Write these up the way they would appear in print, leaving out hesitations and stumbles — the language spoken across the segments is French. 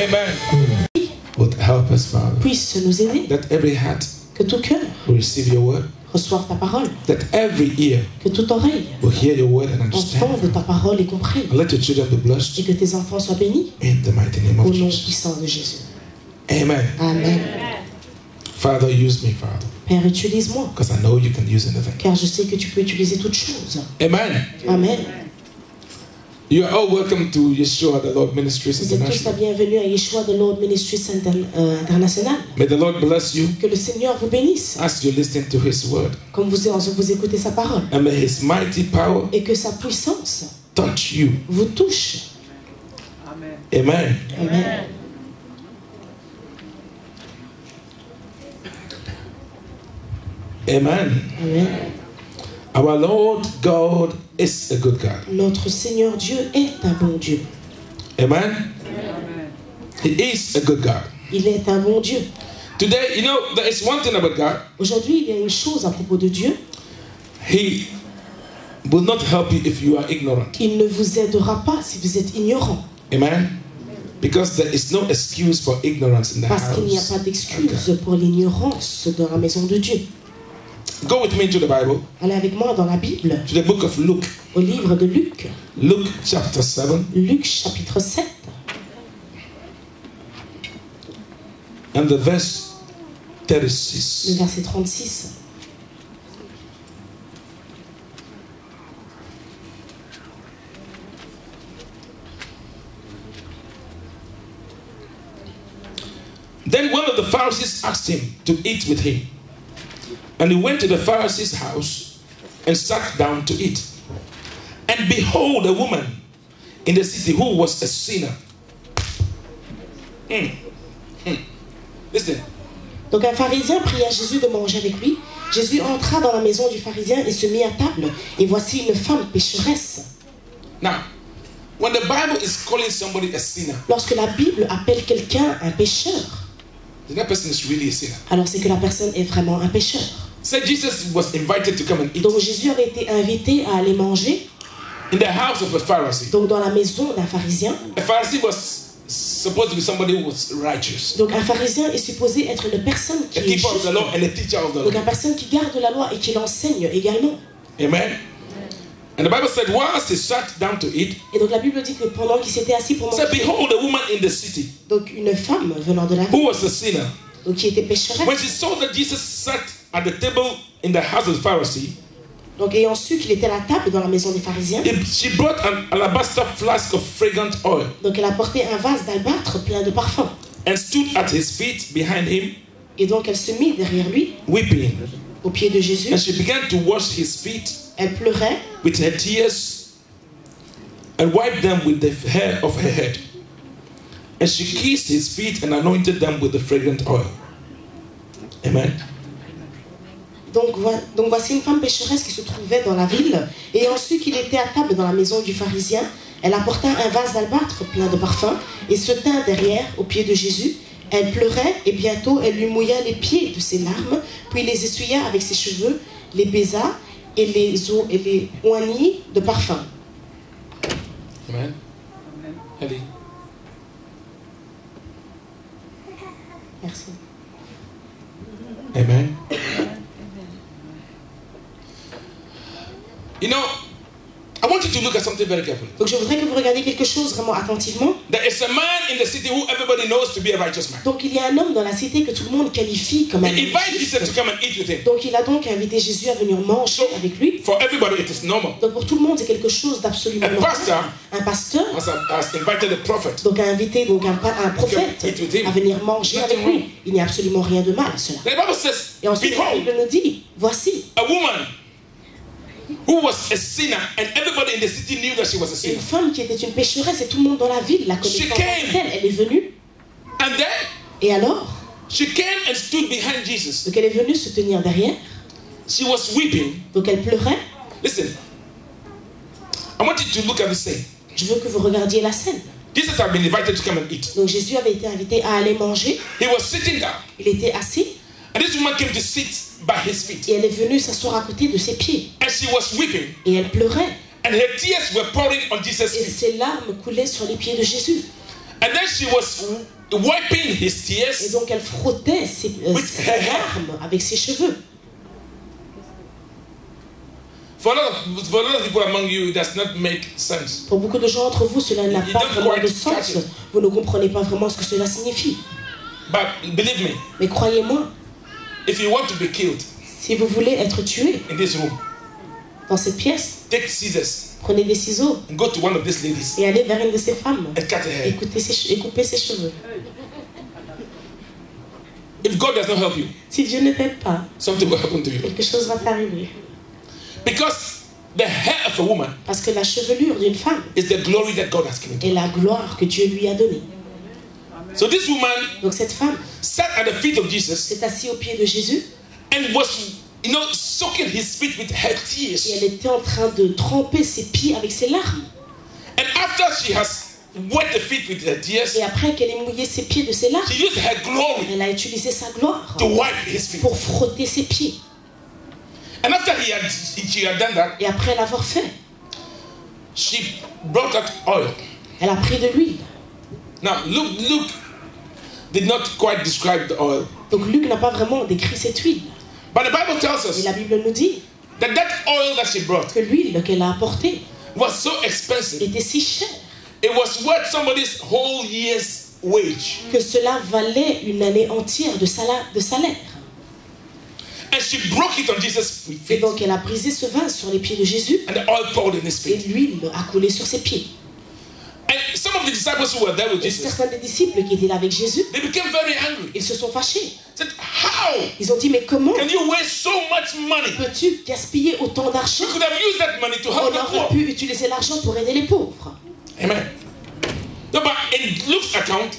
Amen. Would help us, Father. Puisse nous aider. That every heart Que tout cœur will receive your word. Reçoive ta parole. That every ear Que toute oreille will hear your word and understand. entende ta parole et comprenne. And let your children be blessed. Et que tes enfants soient bénis. In the mighty name Au of nom Jesus. puissant de Jésus. Amen. Amen. Father, use me, Father. Père, utilise-moi. Because I know you can use anything. Car je sais que tu peux utiliser toutes choses. Amen. Amen. You are all welcome to Yeshua, the Lord Ministries Vous êtes tous la International. bienvenue à Yeshua de Lord Ministries International. May the Lord bless you Que le Seigneur vous bénisse. as you listen to His word. Comme vous écoutez sa parole. And may His mighty power Et que sa puissance touch you. vous touche. Amen. Amen. Amen. Amen. Our Lord God is a good God. Notre Seigneur Dieu est un bon Dieu. Amen. He is a good God. Il est un bon Dieu. Today, you know, there is one thing about God. Aujourd'hui, il y a une chose à propos de Dieu. He will not help you if you are ignorant. Il ne vous aidera pas si vous êtes ignorant. Amen. Because there is no excuse for ignorance in the Parce qu'il n'y a house. pas d'excuse pour l'ignorance dans la maison de Dieu. Go with me to the Bible, Allez avec moi dans la Bible, to the book of Luke. au livre de Luc. Luke chapter 7. Luc chapitre 7. And the verse Le 36. verset 36. Then one of the Pharisees asked him to eat with him. And he went to the Pharisee's house and sat down to eat. And behold, a woman in the city who was a sinner. Listen. Donc un pharisien pria Jésus de manger avec lui. Jésus entra dans la maison du pharisien et se mit à table. Et voici une femme pécheresse. Now, when the Bible is calling somebody a sinner, Lorsque la Bible appelle quelqu'un un pécheur, then that person is really a sinner. alors c'est que la personne est vraiment un pécheur. So Jesus was invited to come and eat Donc Jésus avait été invité à aller manger in the house of a Pharisee. donc dans la maison d'un pharisien. A Pharisee was supposed to be somebody who was righteous, Donc un pharisien est supposé être une personne qui a est keeper of the juste. law and a teacher of the Donc law. une personne qui garde la loi et qui l'enseigne également. Amen. And the Bible said, whilst he sat down to eat, Et donc la Bible dit que pendant qu'il s'était assis pour it said, manger, behold, a woman in the city donc une femme venant de la ville, who was a sinner. donc qui était pécheresse, When she saw that Jesus sat at the table in the house of the Pharisee, donc ayant su qu'il était à la table dans la maison des pharisiens, she brought an alabaster flask of fragrant oil donc elle a porté un vase d'albâtre plein de parfums. and stood at his feet behind him, Et donc elle se mit derrière lui, weeping. au pied de Jésus. And she began to wash his feet Elle pleurait with her tears and wiped them with the hair of her head. And she kissed his feet and anointed them with the fragrant oil. Amen. Donc voici une femme pécheresse qui se trouvait dans la ville, et ayant su qu'il était à table dans la maison du pharisien, elle apporta un vase d'albâtre plein de parfums, et se tint derrière, au pied de Jésus. Elle pleurait, et bientôt elle lui mouilla les pieds de ses larmes, puis les essuya avec ses cheveux, les baisa, et les oignit de parfum. Amen. Ellie. Merci. Amen. You know, I want you to look at something very carefully. Donc je voudrais que vous regardiez quelque chose vraiment attentivement. There is a man in the city who everybody knows to be a righteous man. Donc il y a un homme dans la cité que tout le monde qualifie comme un He homme invited juste. Jesus to come and eat with him. Donc il a donc invité Jésus à venir manger avec lui. For everybody, it is normal. Donc pour tout le monde, c'est quelque chose d'absolument A normal. pastor Un pasteur has invited a prophet. donc a invité donc un prophète Eat with him. à venir manger Nothing avec lui. wrong. Il n'y a absolument rien de mal à cela. The Bible says, Et ensuite la behold, Bible nous dit, voici a woman who was a sinner, and everybody in the city knew that she was a une sinner. femme qui était une pécheresse et tout le monde dans la ville la connaissait. She en tant came. que telle. Elle est venue And then et alors, she came and stood behind Jesus. donc elle est venue se tenir derrière. She was weeping. Donc elle pleurait. Listen, I want you to look at this thing. Je veux que vous regardiez la scène. Jesus had been invited to come and eat. Donc Jésus avait été invité à aller manger. He was sitting down, Il était assis and this woman came to sit by his feet. et elle est venue s'asseoir à côté de ses pieds. And she was weeping, Et elle pleurait. and her tears were pouring on Jesus' Et feet. ses larmes coulaient sur les pieds de Jésus. And then she was wiping his Et tears donc elle frottait ses larmes avec ses cheveux. For a lot of people among you, it does not make sense. Pour beaucoup de gens d'entre vous, cela n'a You pas don't vraiment quite de catch sens. it. Vous ne comprenez pas vraiment ce que cela signifie. But believe me, Mais croyez-moi, if you want to be killed si vous voulez être tué in this room, dans cette pièce, take scissors prenez des ciseaux and go to one of these ladies et allez vers une de ces femmes and cut her hair. et coupez ses cheveux. If God does not help you, Si Dieu ne t'aide pas, something will happen to you. quelque chose va t'arriver. Because the hair of a woman Parce que la chevelure d'une femme is the glory that God has given to her. est la gloire que Dieu lui a donnée. So this woman Donc cette femme sat at the feet of Jesus s'est assise aux pieds de Jésus and was, soaking his feet with her et tears. elle était en train de tremper ses pieds avec ses larmes. And after she has wet the feet with her tears, Et après qu'elle ait mouillé ses pieds de ses larmes, she used her glory elle a utilisé sa gloire to wipe his feet. pour frotter ses pieds. And after she had done that, Et après l'avoir fait, she brought out oil. elle a pris de l'huile. Now, Luke did not quite describe the oil. Donc Luc n'a pas vraiment décrit cette huile. But the Bible tells Et us la Bible nous dit that oil that she brought que l'huile qu'elle a apportée was so expensive. était si chère It was worth somebody's whole year's wage. que cela valait une année entière de salaire. And she broke it on Jesus' Et feet. donc elle a brisé ce vase sur les pieds de Jésus And the oil poured in his et feet. l'huile a coulé sur ses pieds. And some of the disciples who were there with Et Jesus, certains des disciples qui étaient là avec Jésus, they became very angry. ils se sont fâchés. Said, how Ils ont dit, mais comment can you waste so much money? peux-tu gaspiller autant d'argent? You could have used that money to On help the aurait poor. pu utiliser l'argent pour aider les pauvres. Amen. No, but in Luke's account,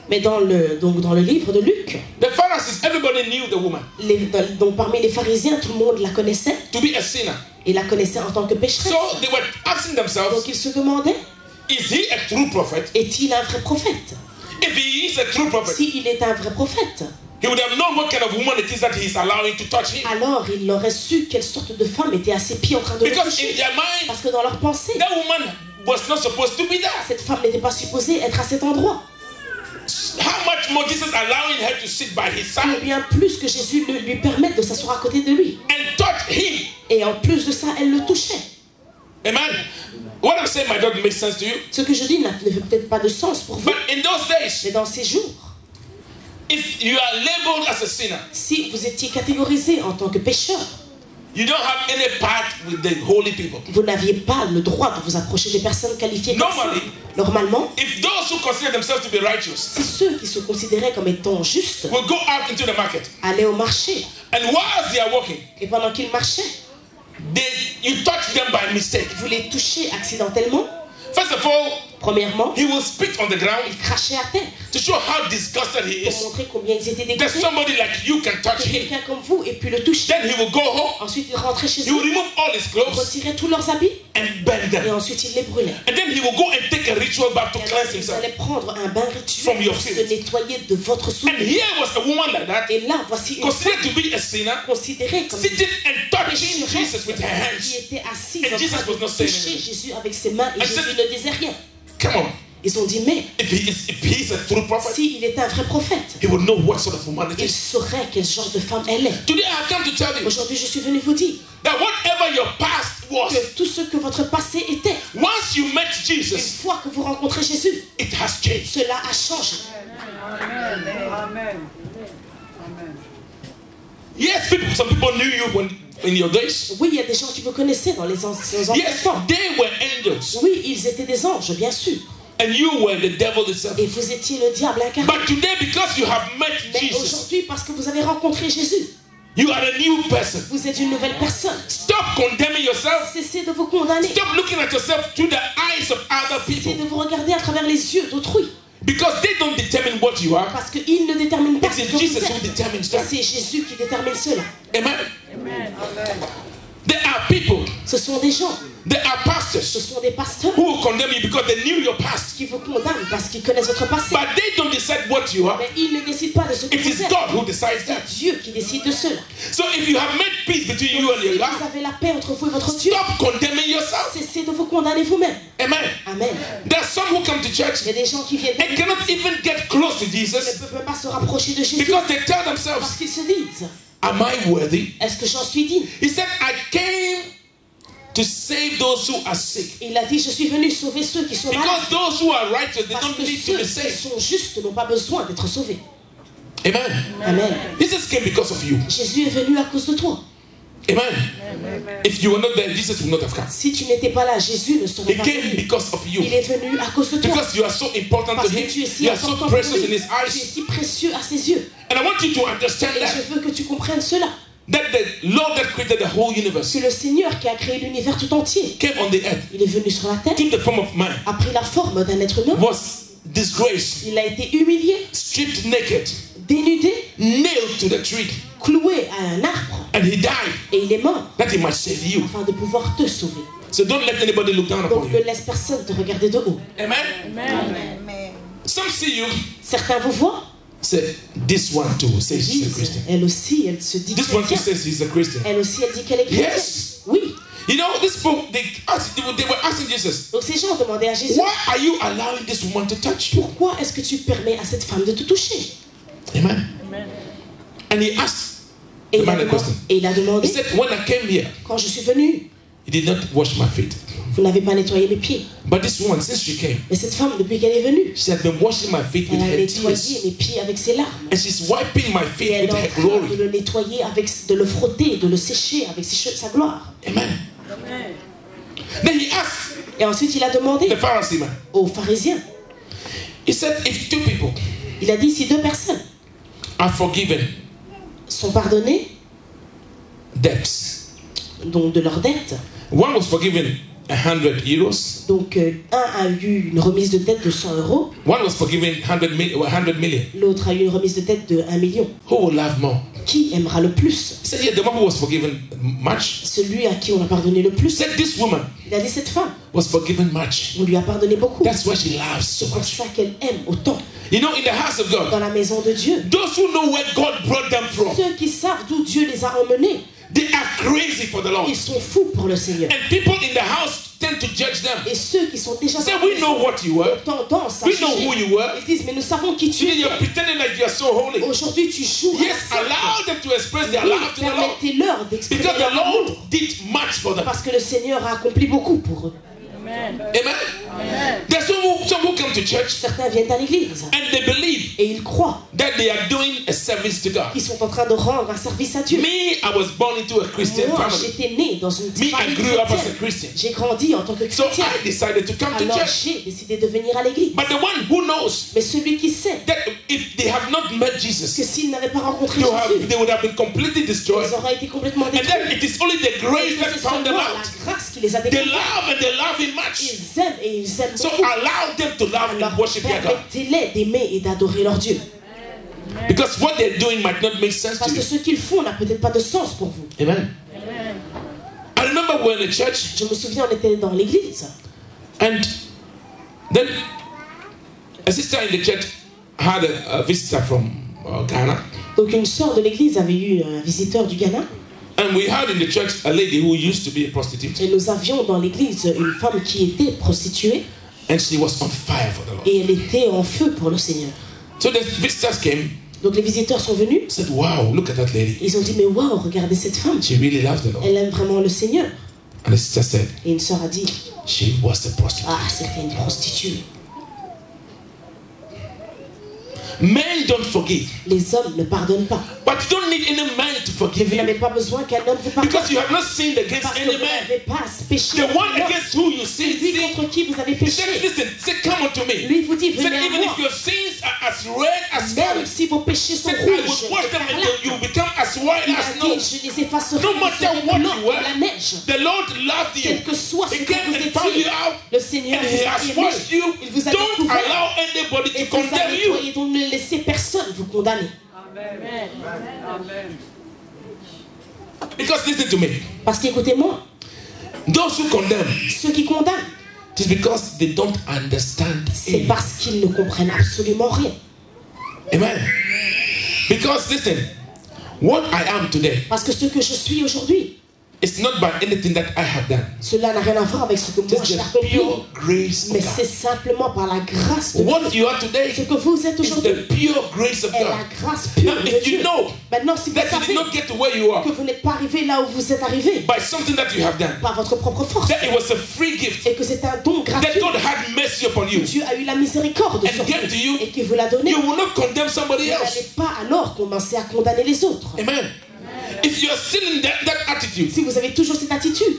Mais dans le livre de Luc, the Pharisees, everybody knew the woman donc parmi les pharisiens, tout le monde la connaissait to be a sinner. et la connaissait en tant que pécheresse. So they were asking Donc themselves, ils se demandaient, is he a true prophet? est-il un vrai prophète? If he is a true prophet, S'il est un vrai prophète, he would have known what kind of woman it is that he is allowing to touch him. alors il aurait su quelle sorte de femme était à ses pieds en train de le Because in toucher. their mind, Parce que dans leur pensée, that woman was not supposed to be there. cette femme n'était pas supposée être à cet endroit. How much more Jesus allowing her to sit by his Ou side bien plus que Jésus lui permette de s'asseoir à côté de lui. and touch him. Et en plus de ça, elle le touchait. Amen. What I'm saying might not make sense to you. Ce que je dis ne fait peut-être pas de sens pour vous. But in those days, Mais dans ces jours, if you are labeled as a sinner, si vous étiez catégorisé en tant que pécheur, you don't have any part with the holy people. vous n'aviez pas le droit de vous approcher des personnes qualifiées comme ça. Normally, Normalement, if those who consider themselves to be righteous si ceux qui se considéraient comme étant justes will go out into the market, allaient au marché, and whilst they are walking, et pendant qu'ils marchaient, you touch them by mistake. vous les touchez accidentellement, First of all, premièrement, he will spit on the ground ils crachaient à terre to show how disgusted he pour is. montrer combien ils étaient That dégoûtés somebody like you can touch que him. quelqu'un comme vous ait pu le toucher. Then he will go home, Ensuite, ils rentraient chez he will eux, remove all his clothes retiraient tous leurs habits and burn et them. ensuite ils les brûlaient. And then he will go and take a ritual bath to Et cleanse alors, ils himself. allaient prendre un bain From rituel your pour se filth. nettoyer de votre And souillure. here was a woman like that, Et là, voici une considered femme to be a sinner, considérée comme sitting and touching pécheresse Jesus with her qui hands. était assise And en Jesus train was de not saying toucher anything. Jésus avec ses mains et And Jésus said- ne disait rien. Come on. Ils ont dit, mais If he is a true prophet, s'il est un vrai prophète, he will know what sort of woman it il is. saurait quel genre de femme elle est. Today I come to tell you Aujourd'hui, je suis venu vous dire that whatever your past was, que tout ce que votre passé était, once you met une Jesus, fois que vous rencontrez Jésus, it has changed. cela a changé. Amen. Yes, some people knew you in your days. Oui, il y a des gens qui vous connaissaient dans les anciens Yes, temps. they were angels, Oui, ils étaient des anges, bien sûr. and you were the devil itself. Et vous étiez le diable incarné. But today, because you have met Mais Jesus, aujourd'hui, parce que vous avez rencontré Jésus, you are a new person. vous êtes une nouvelle personne. Stop condemning yourself. Cessez de vous condamner. Stop looking at yourself through the eyes of other Cessez people, de vous regarder à travers les yeux d'autrui. because they don't determine what you are. Parce qu'ils ne déterminent pas ce It que is Jesus vous who êtes. determines Et that. c'est Jésus qui détermine cela. Amen. There are people Ce sont des gens, There are ce pastors sont des pasteurs who will condemn you because they knew your past. qui vous condamnent parce qu'ils connaissent votre passé. But they don't decide what you are. Mais ils ne décident pas de ce que It is vous êtes. God who decides that. C'est Dieu qui décide de cela. So if you have made peace between you and Si your vous God, avez la paix entre vous et votre Dieu, stop condemning yourself. cessez de vous condamner vous-même. Amen. Amen. There are some who come to church Il y a des gens qui viennent and cannot even get close to ne Jesus peuvent même pas se rapprocher de Jésus because they tell parce themselves, qu'ils se disent, am I worthy? est-ce que j'en suis digne? He said, I came to save those who are sick. Il a dit, je suis venu sauver ceux qui sont malades. Because those who are righteous, they Parce don't que need to ceux be qui saved. sont justes n'ont pas besoin d'être sauvés. Amen. Amen. Jesus came because of you. Jésus est venu à cause de toi. Amen. If you were not there, Jesus would not have come. Si tu n'étais pas là, Jésus ne serait He pas came venu. because of you. Il est venu à cause de toi. Because you are so important to Parce que him. tu es si You are so important pour precious lui. in his Tu es eyes. si précieux à ses yeux. And I want you to understand Et that. je veux que tu comprennes cela. That the Lord that created the whole universe C'est le Seigneur qui a créé l'univers tout entier. came on the earth, Il est venu sur la terre, took the form of man, a pris la forme d'un être humain. was disgraced, Il a été humilié, stripped naked, dénudé, nailed to the tree, cloué à un arbre. and he died Et il est mort that he might save you. afin de pouvoir te sauver. So don't let anybody look down upon Donc ne you. laisse personne te regarder de haut. Amen. Amen. Some see you, Certains vous voient, say, this one too says she's a disent, Christian. elle aussi, elle se dit This one too chrétienne. says he's a Christian. Elle aussi, elle dit qu'elle est chrétienne. Yes. Oui. You know, this folk, they were asking Jesus, Donc ces gens demandaient à Jésus, why are you allowing this woman to touch you? pourquoi est-ce que tu permets à cette femme de te toucher? Amen. And he asked Et the il a man a demandé, question. et il a demandé, He said, when I came here, quand je suis venu, he did not wash my feet. vous n'avez pas nettoyé mes pieds. But this woman, since she came, Mais cette femme, depuis qu'elle est venue, she had been washing my feet with elle a her nettoyé tears. mes pieds avec ses larmes. And she's wiping my Et feet elle with est en her train glory. de le nettoyer, de le frotter, de le sécher avec sa gloire. Amen. Then he asked Et ensuite, il a demandé the Pharisee man, aux pharisiens, he said, if two people il a dit, si deux personnes are forgiven sont pardonnées, debts, donc de leurs dettes, one was forgiven 100 euros, donc un a eu une remise de dette de 100 euros, one was forgiven 100 million. l'autre a eu une remise de dette de 1 million. Who will love more? Qui aimera le plus? He said, yeah, the one who was forgiven much. Celui à qui on a pardonné le He plus. said, this woman Il a dit, cette femme, was forgiven much. on lui a pardonné beaucoup. That's why she loves so C'est pour much. ça qu'elle aime autant. You know, in the house of God, Dans la maison de Dieu, those who know where God brought them from, ceux qui savent d'où Dieu les a emmenés, they are crazy for the Lord. ils sont fous pour le Seigneur. And people in the house tend to judge them. Et ceux qui sont déjà Say, we know what you were. ont tendance à We know who juger. you were. Ils disent, mais nous savons qui tu You es. you're pretending like you're so holy. Aujourd'hui, tu joues. Yes, allow them to express their Oui, love to the Lord. permettez-leur d'exprimer Because the leur amour. Lord did much for them. Parce que le Seigneur a accompli beaucoup pour eux. Amen. Amen. There's some who come to church Certains viennent à l'église and they believe et ils croient that they are doing a service to God. qu'ils sont en train de rendre un service à Dieu. Me, I was born into a Christian Moi, family. j'étais né dans une Me, I famille grew up as a chrétienne. Christian. J'ai grandi en tant que So chrétien. I decided to come to Alors church. j'ai décidé de venir à l'église. But the one who knows Mais celui qui sait that if they have not met que Jesus, s'il n'avait pas rencontré they Jésus, would have been completely destroyed. ils auraient été complètement And détruits. then it is only the grace that C'est found them seulement out. la grâce qui les a They détruits. love and they love Him much. Ils aiment et ils aiment So beaucoup. allow them to love Alors and worship their God. permettez-les d'aimer et d'adorer leur Dieu. Because what they're doing might not make sense Parce to que you. ce qu'ils font n'a peut-être pas de sens pour vous. Amen. I remember we were in a church Je me souviens, on était dans l'église. and then a sister in the church had a visitor from Ghana. Donc une sœur de l'église avait eu un visiteur du Ghana. And we had in the church a lady who used to be a prostitute. Et nous avions dans l'église une femme qui était prostituée. And she was on fire for the Lord. Et elle était en feu pour le Seigneur. So the visitors came, Donc les visiteurs sont venus. said, wow, look at that lady. Ils ont dit, mais waouh, regardez cette femme. She really loves the Lord. Elle aime vraiment le Seigneur. And the sister said, Et une sœur a dit, she was a prostitute. ah, c'était une prostituée. Men don't forgive. Les hommes ne pardonnent pas. But you don't need any man to Et forgive vous you. n'avez pas besoin qu'un homme vous pardonne. Because you have not sinned against Parce que any vous man. n'avez pas péché. The one contre against who you sin, celui contre qui vous avez he said, péché. listen, say, come unto me. Lui vous dit, He said, venez à even moi. if your sins are as red as Même scarlet, si vos péchés sont said, I rouges, will wash them and écarlates, you will become as white il a as snow. dit, je les effacerai, No vous matter serez what blancs you comme were, la neige. the Lord loved you. Quel que soit ce He que came vous and found you étiez, out. le Seigneur And vous he a has aimé. washed you. Il vous a Don't découvert. allow anybody Et to vous a condemn you. nettoyé, donc ne laissez personne vous condamner. Amen. Amen. Because listen to me. Parce qu'écoutez-moi, Those who condemn, Ceux qui condamnent, it is because they don't understand c'est it. parce qu'ils ne comprennent absolument rien. Amen. Because listen, what I am today Parce que ce que je suis aujourd'hui, is not by anything that I have done. cela n'a rien à voir avec ce que moi Just j'ai the accompli. pure grace Mais of c'est God. simplement par la grâce de Dieu. What you are today Ce que vous êtes is aujourd'hui the pure grace of est God. la grâce pure Now, de if you Dieu. know Maintenant, si vous that you savez did not get to where you are que vous n'êtes pas arrivé là où vous êtes arrivé by something that you have done, par votre propre force that it was a free gift, et que c'est un don that gratuit, God had mercy upon you, Dieu a eu la miséricorde and sur gave to you, vous et qu'il vous l'a donné, you will not condemn vous somebody n'allez else. pas alors commencer à condamner les autres. Amen. If you are still in that attitude, Si vous avez toujours cette attitude,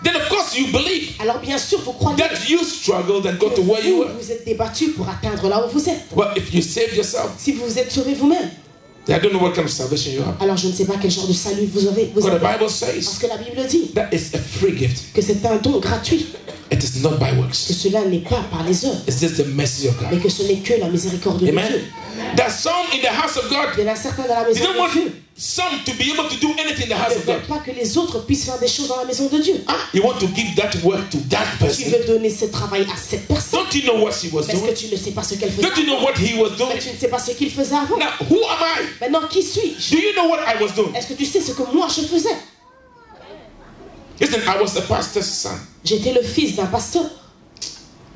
then of course you believe alors bien sûr vous croyez that you struggled and got to where you vous were. vous êtes débattu pour atteindre là où vous êtes. Well, if you save yourself, Si vous vous êtes sauvé vous-même, I don't know what kind of salvation you have. alors je ne sais pas quel genre de salut vous avez. But the Parce Bible says que la Bible dit that it's a free gift. que c'est un don gratuit, It is not by que works. cela n'est pas par les œuvres, It's just the mercy of mais God. que ce n'est que la miséricorde de Amen. Dieu. There's some in the house of God. Il y en a certains dans la They maison don't de want Dieu some to be able to do anything in the qui house ne of God. veulent pas que les autres puissent faire des choses dans la maison de Dieu. You want to give that work to that Tu person. veux donner ce travail à cette personne, Don't you know what she was mais est-ce doing? que tu ne sais pas ce qu'elle faisait Don't you know what he was mais doing? tu ne sais pas ce qu'il faisait avant. Now, who am I? Maintenant, qui suis-je? Do you know what I was doing? Est-ce que tu sais ce que moi je faisais? Listen, I was a pastor's son. J'étais le fils d'un pasteur,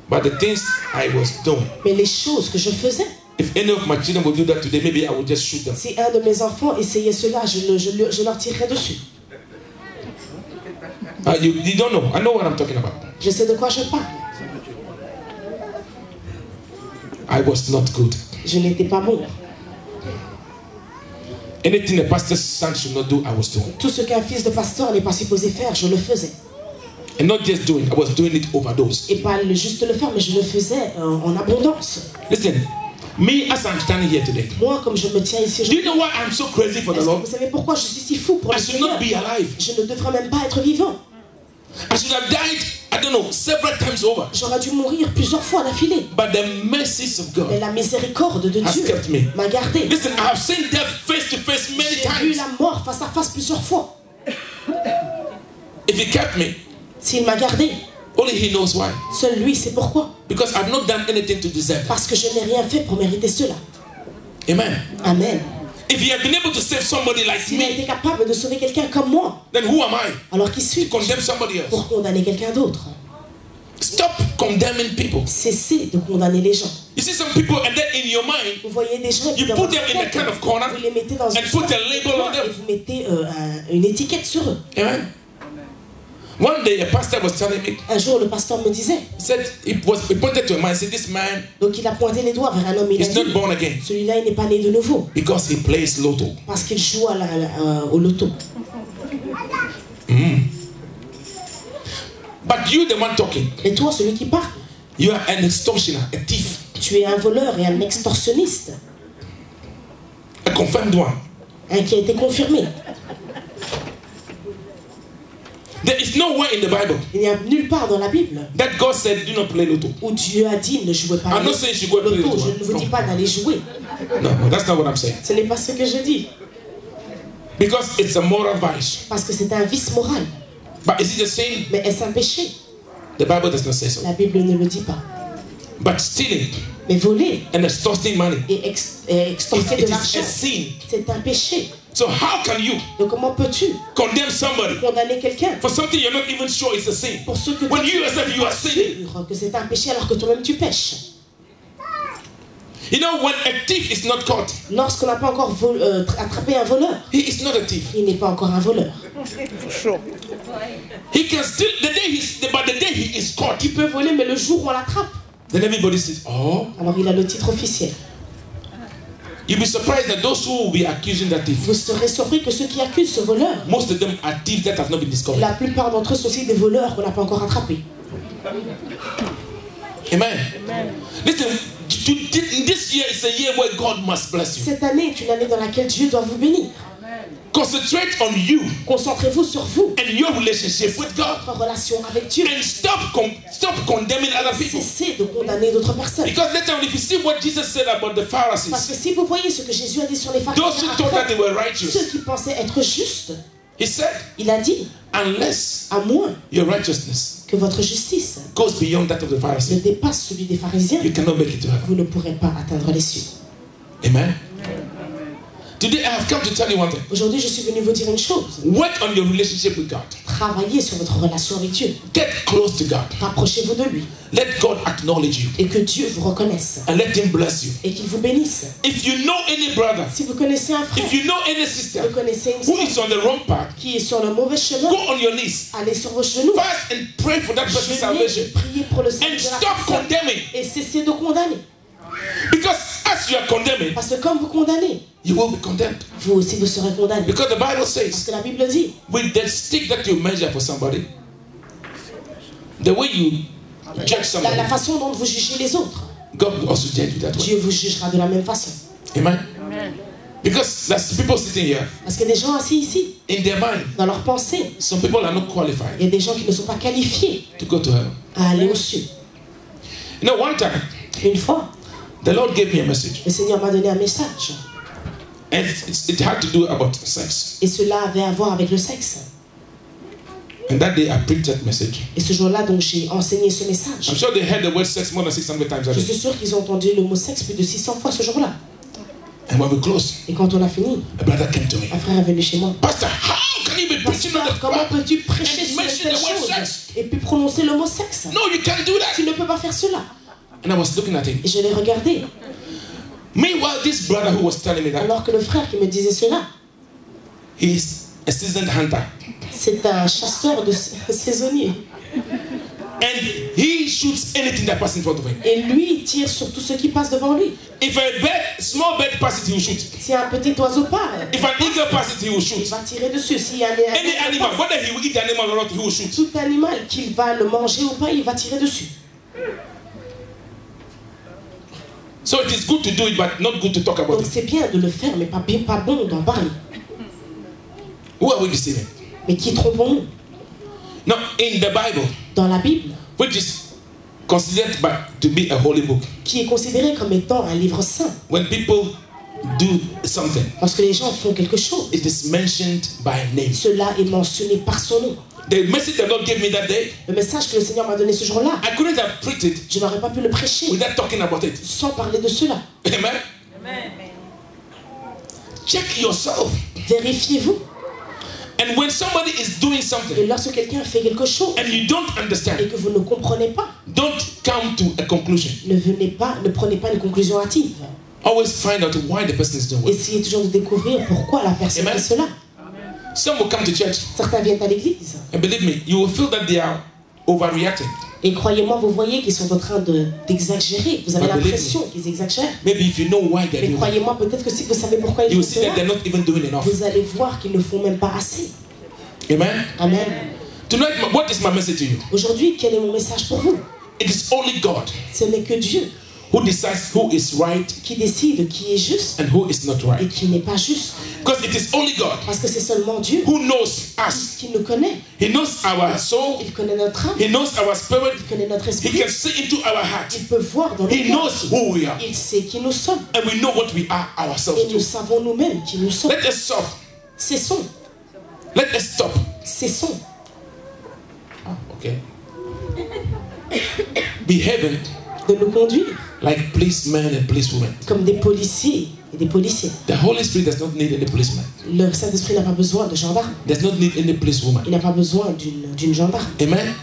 But the things I was doing, mais les choses que je faisais, if any of my children would do that today, maybe I would just shoot them. si un de mes enfants essayait cela, je leur tirerais dessus. You don't know. I know what I'm talking about. Je sais de quoi je parle. I was not good. Je n'étais pas bon. Anything a pastor's son should not do, I was doing. Tout ce qu'un fils de pasteur n'est pas supposé faire, je le faisais. And not just doing, I was doing it overdose. Et pas juste le faire, mais je le faisais en abondance. Listen, me as I'm standing here today, Moi, comme je me tiens ici do you aujourd'hui, know why I'm so crazy for the est-ce que Lord? vous savez pourquoi je suis si fou pour I le should not Seigneur? be alive. Je ne devrais même pas être vivant. I should have died, I don't know, several times over. J'aurais dû mourir plusieurs fois d'affilée. But the mercies of Mais God la miséricorde de has Dieu kept me. m'a gardé. Listen, I have seen death face to face many J'ai vu times. la mort face à face plusieurs fois. If He kept me, S'il m'a gardé, only He knows why. seul lui sait pourquoi. Because I've not done anything to deserve that. Parce que je n'ai rien fait pour mériter cela. Amen. Amen. If He had been able to save somebody like S'il a me, été capable de sauver quelqu'un comme moi, then who am I alors qui to suis-je condemn somebody else? pour condamner quelqu'un d'autre? Stop condemning people. Cessez de condamner les gens. You see some people, and then in your mind, Vous voyez des gens you dans put votre them in a tête, kind of corner vous les mettez dans une and put sorte a de label on coin them. et vous mettez une étiquette sur eux. Amen. One day, a pastor was telling me, Un jour, le pasteur me disait, he said, he pointed to a man and said, this man donc il a pointé les doigts vers un homme, il a is dit, not born again celui-là, il n'est pas né de nouveau, because he plays lotto. parce qu'il joue au loto. But you, the one talking, Mais toi, celui qui parle, you are an extortioner, a thief, tu es un voleur et un extorsionniste, a confirmed one. un qui a été confirmé. There is nowhere in the Bible Il n'y a nulle part dans la Bible that God said, do not play lotto. où Dieu a dit ne jouez pas I'm au not saying you should go and play loto. lotto. Je ne vous dis pas d'aller jouer. No, that's not what I'm saying. Ce n'est pas ce que je dis, Because it's a moral vice. parce que c'est un vice moral. But is it a sin? Mais est-ce un péché? The Bible does not say so. La Bible ne le dit pas. But stealing Mais voler and extorting money, et extorquer it de is a l'argent, sin. c'est un péché. So how can you Donc comment peux-tu condemn somebody condamner quelqu'un for something you're not even sure is a sin? pour ce que When tu you yourself, you are sinning. sûr que c'est un péché alors que toi-même tu pêches? You know, when a thief is not caught, Lorsqu'on n'a pas encore attrapé un voleur, he is not a thief. il n'est pas encore un voleur. He can still, but the day he is caught, Il peut voler, mais le jour où on l'attrape, then everybody says, oh, alors il a le titre officiel. you'll be surprised that those who will be accusing that thief, Vous serez surpris que ceux qui accusent ce voleur, most of them are thieves that have not been discovered. la plupart d'entre eux sont aussi des voleurs qu'on n'a pas encore attrapés. Amen. Listen, this year is a year where God must bless you. Cette année est une année dans laquelle Dieu doit vous bénir. Concentrate on you Concentrez-vous sur vous, and your relationship with God, votre relation avec Dieu. and stop condemning other people. Cessez de condamner d'autres personnes. Because later on, if you see what Jesus said about the Parce Pharisees, que si vous voyez ce que Jésus a dit sur les those who pharisiens, thought that après, they were righteous, ceux qui pensaient être justes, He said, Il a dit, unless à moins your righteousness que votre justice goes beyond that of the ne Pharisees, dépasse celui des pharisiens, you cannot make it to heaven. vous ne pourrez pas atteindre les cieux. Amen. Today I have come to tell you one thing. Aujourd'hui, je suis venu vous dire une chose. Work on your relationship with God. Travaillez sur votre relation avec Dieu. Get close to God. Rapprochez-vous de lui. Let God acknowledge you Et que Dieu vous reconnaisse. and let Him bless you. Et qu'il vous bénisse. If you know any brother, Si vous connaissez un frère, if you know any si sister vous connaissez une who sœur is on the wrong path, qui est sur le mauvais chemin, go on your knees, allez sur vos genoux. fast and pray for that person's Jeûnez, salvation, priez pour le salut and de la stop personne. condemning. Et cessez de condamner. Because as you are condemning, Parce que comme vous condamnez, you will be condemned. vous aussi vous serez condamné. Because the Bible Parce says, que la Bible dit, with the stick that you measure for somebody, the way you judge la somebody, façon dont vous jugez les autres, God will also judge you that way. Dieu vous jugera de la même façon. Amen. Because there's people sitting here, Parce qu'il y a des gens assis ici, in their mind, dans leurs pensées, some people are not qualified il y a des gens qui ne sont pas qualifiés to go to heaven. à aller aux cieux. You know, one time, Une fois, the Lord gave me a message, le Seigneur m'a donné un message. and it had to do about sex. Et cela avait à voir avec le sexe. And that day I preached that message. Et ce jour-là, donc, j'ai enseigné ce message. I'm sure they heard the word sex more than 600 times a Je day. suis sûr qu'ils ont entendu le mot sexe plus de 600 fois ce jour-là. And when we closed, Et quand on a fini, a brother came to me. un frère est venu chez moi. Pastor, how can you be preaching on Pasteur, the comment cross peux-tu prêcher and sur une mention telle the word chose sex? et puis prononcer le mot sexe? No, you can't do Tu that. ne peux pas faire cela. And I was looking at him. Et je l'ai regardé. Meanwhile, this brother who was telling me that, Alors que le frère qui me disait cela, he's a seasoned hunter. c'est un chasseur de saisonnier. And he shoots anything that passes in front of him. Et lui, il tire sur tout ce qui passe devant lui. If a small bird passes, he will shoot. Si un petit oiseau part, If an eagle passes, he will il shoot. va tirer dessus. S'il y a Any animal, whether he will eat the animal or not, he will shoot. tout animal qu'il va le manger ou pas, il va tirer dessus. So it is good to do it, but not good to talk about Donc it. c'est bien de le faire, mais pas bon d'en parler. Who are we deceiving? Mais qui trompons-nous? Now, in the Bible, Dans la Bible, which is considered to be a holy book, qui est considéré comme étant un livre saint, when people do something, parce que les gens font quelque chose, it is mentioned by name. cela est mentionné par son nom. The message the Lord gave me that day, Le message que le Seigneur m'a donné ce jour-là, I couldn't have preached it je n'aurais pas pu le prêcher without talking about it. sans parler de cela. Amen. Check yourself. Vérifiez-vous. And when somebody is doing Et something lorsque quelqu'un fait quelque chose and you don't et understand, que vous ne comprenez pas, don't come to a conclusion. ne prenez pas une conclusion hâtive. Always find out why the person is doing what. Essayez toujours de découvrir pourquoi la personne Amen. fait cela. Some will come to church, Certains viennent à l'église and believe me, you will feel that they are overreacting. et croyez-moi, vous voyez qu'ils sont en train d'exagérer. Vous avez But believe l'impression qu'ils exagèrent. Maybe if you know why they're Mais doing it, croyez-moi, peut-être que si vous savez pourquoi ils you will font see that cela, they're not even doing enough. vous allez voir qu'ils ne font même pas assez. Amen. Amen. Tonight, what is my message to you? Aujourd'hui, quel est mon message pour vous? It is only God Ce n'est que Dieu who decides who is right qui décide qui est juste and who is not et right. qui n'est pas juste. Because it is only God Parce que c'est seulement Dieu who knows us. qui nous connaît. He knows our soul. Il connaît notre âme, He knows our spirit. il connaît notre He esprit. can see into our heart. Il peut voir dans nos He cœurs. knows who we are. Il sait qui nous sommes. And we know what we are ourselves Et nous too. savons nous-mêmes qui nous sommes. Let us stop. Cessons. Let us stop. Cessons. Okay. Behaving De nous conduire like policemen and policewomen. comme des policiers et des policiers. The Holy Spirit does not need any policeman. Le Saint-Esprit n'a pas besoin de gendarme. Does not need any policewoman. Il n'a pas besoin d'une gendarme. Amen.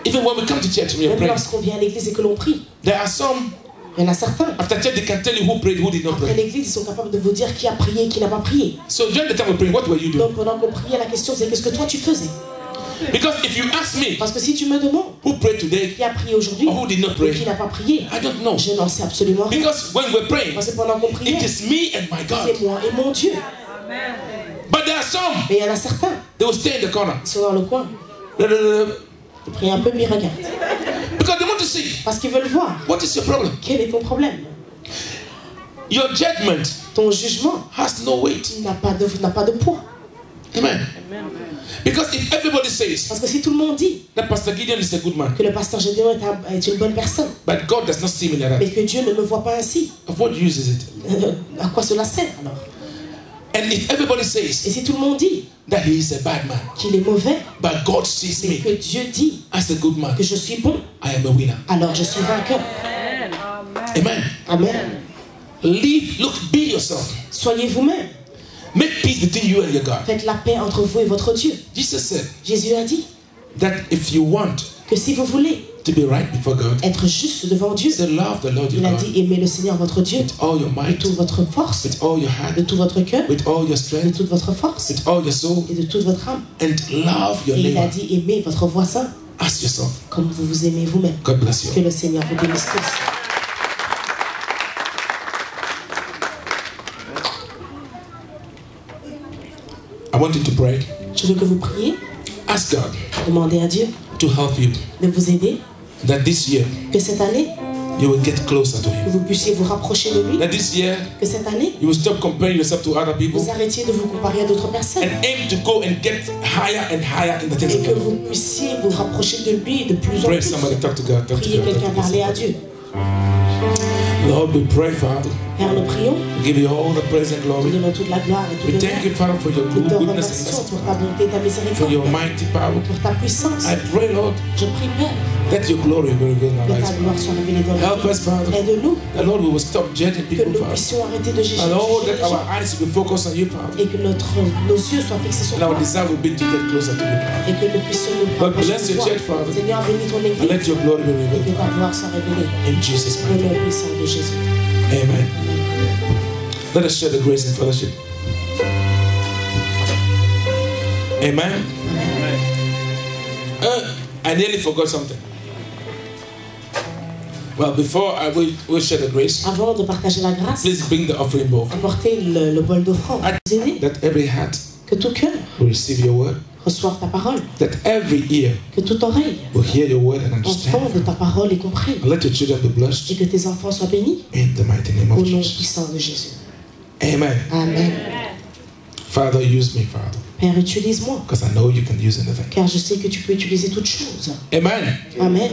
Even when we come to church and we are Même praying, lorsqu'on vient à l'église et que l'on prie, there are some il y en a certains. after church they can tell you who prayed, who did not Après pray. l'église, ils sont capables de vous dire qui a prié et qui n'a pas prié. So during the time we pray, what were you doing? Donc pendant qu'on priait, la question c'est qu'est-ce que toi tu faisais? Because if you ask me Parce que si tu me demandes who prayed today qui a prié aujourd'hui or who did not et pray, qui n'a pas prié, I don't know. je n'en sais absolument rien. Because when we're praying, Parce que pendant qu'on priait, it is me and my God. c'est moi et mon Dieu. But there are some, Mais il y en a certains, they will stay in the corner. ils sont dans le coin, ils prient un peu puis ils regardent. Because they want to see Parce qu'ils veulent voir what is your problem. quel est ton problème. Your judgment Ton jugement has no weight. n'a pas de poids. Amen. Because if everybody says Parce que si tout le monde dit that Pastor Gideon is a good man, que le pasteur Gédéon est une bonne personne, but God does not see me like mais that, que Dieu ne me voit pas ainsi, of what use is it? à quoi cela sert alors? And if everybody Et says si tout le monde dit that he is a bad man. qu'il est mauvais, But God sees mais que me Dieu dit as a good man. que je suis bon, I am a winner. alors je suis vainqueur. Amen. Amen. Live, look, be yourself. Soyez vous-même. Make peace between you and your God. Faites la paix entre vous et votre Dieu. Jesus said Jésus a dit that if you want que si vous voulez to be right before God, être juste devant Dieu, say love the Lord il your a God dit aimez le Seigneur votre Dieu with all your de might, toute votre force, with all your de heart, tout votre cœur, with all your de strength, toute votre force with all your soul, et de toute votre âme. and love your Et il a neighbor dit aimez votre voisin as yourself. comme vous vous aimez vous-même. God bless Que you. le Seigneur vous bénisse tous. I want you to pray. Je veux que vous priez, Ask God demandez à Dieu to help you de vous aider, that this year que cette année, you will get closer to que Him. vous puissiez vous rapprocher de lui, That this year que cette année, you will stop comparing yourself to other people vous arrêtiez de vous comparer à d'autres personnes and aim to go and get higher and higher in the things et of que God. vous puissiez vous rapprocher de lui de plus en Pray, plus. somebody talk to God. Talk to Priez God. quelqu'un, Talk to parler à God. Dieu. Lord, we pray, Father. Père, nous prions, We give you all the praise and nous glory. donnons toute la gloire et We toute thank you, l'honneur. Father, for your Nous te goodness and remercions mercy, pour ta bonté, ta for miséricorde, your mighty power. pour ta puissance. I pray, Lord, Je prie, Père, that your glory will be revealed in our que ta lives. gloire soit révélée dans Help nos us, Father. vies. Aide-nous, And Lord, we will stop judging que people, nous Father. puissions arrêter de juger And Lord, les that our gens eyes will be focused on you, Father. et que nos yeux soient fixés sur And our toi desire will be to get closer to you, Father. et que nous puissions nous Lord, rapprocher bless de your toi. church, Father. Seigneur, bénis ton And église let your glory be et que revealed. ta gloire soit révélée. In Jesus' Au mighty nom name. puissant de Jésus. Amen. Let us share the grace and fellowship. Amen. I nearly forgot something. Well, before I will share the grace, Avant de partager la grâce, please bring the offering bowl. apportez le bol d'offrande. Vous aider That every heart que tout cœur will receive your word. reçoive ta parole, That every ear que toute oreille will hear your word and understand. entende ta parole et comprenne, And let your children be et blessed que tes enfants soient bénis in the mighty name au of nom Jesus. puissant de Jésus. Amen. Amen. Father, use me, Father, Père, utilise-moi, because I know you can use anything. car je sais que tu peux utiliser toutes choses. Amen. Amen.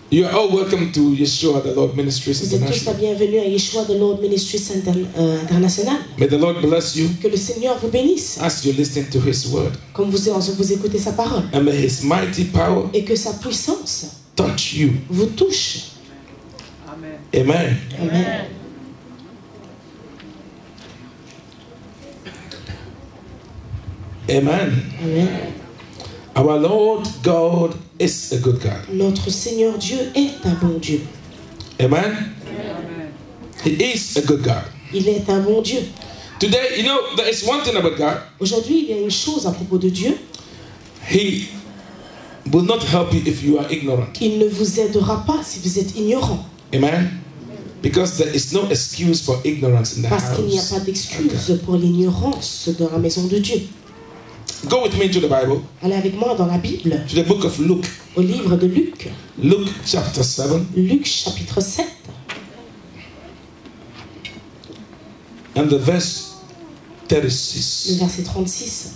You are all welcome to Yeshua, the Lord Ministries Vous êtes tous la International. bienvenue à Yeshua de Lord Ministries International. May the Lord bless you Que le Seigneur vous bénisse, as you listen to His word. comme vous écoutez sa parole, And may His mighty power et que sa puissance touch you. vous touche. Amen. Amen. Amen. Amen. Our Lord God is a good God. Notre Seigneur Dieu est un bon Dieu. Amen. He is a good God. Il est un bon Dieu. Today, you know, there is one thing about God. Aujourd'hui, il y a une chose à propos de Dieu. He will not help you if you are ignorant. Il ne vous aidera pas si vous êtes ignorant. Amen. Because there is no excuse for ignorance in the Parce qu'il n'y a house. pas d'excuse pour l'ignorance dans la maison de Dieu. Go with me to the Bible, Allez avec moi dans la Bible, to the book of Luke. au livre de Luc. Luke chapter 7. Luc chapitre 7. And the verse Le 36. verset 36.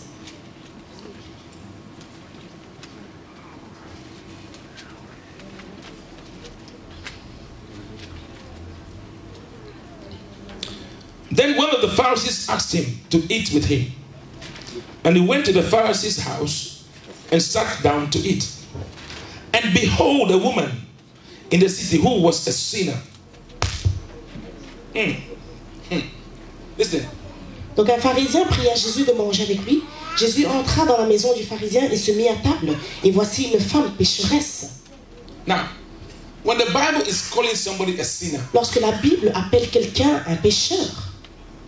Then one of the Pharisees asked him to eat with him. And he went to the Pharisee's house and sat down to eat. And behold, a woman in the city who was a sinner. Listen. Donc un pharisien pria Jésus de manger avec lui. Jésus entra dans la maison du pharisien et se mit à table. Et voici une femme pécheresse. Now, when the Bible is calling somebody a sinner, Lorsque la Bible appelle quelqu'un un pécheur,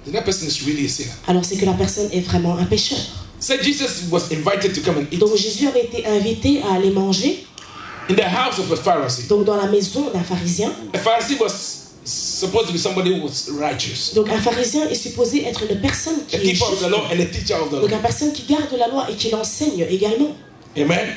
then that person is really a sinner. alors c'est que la personne est vraiment un pécheur. So Jesus was invited to come and eat Donc Jésus avait été invité à aller manger in the house of a Pharisee. donc dans la maison d'un pharisien. A Pharisee was supposed to be somebody who was righteous, Donc un pharisien est supposé être une personne qui a est keeper of juste. the law and a teacher of the Donc law. une personne qui garde la loi et qui l'enseigne également. Amen.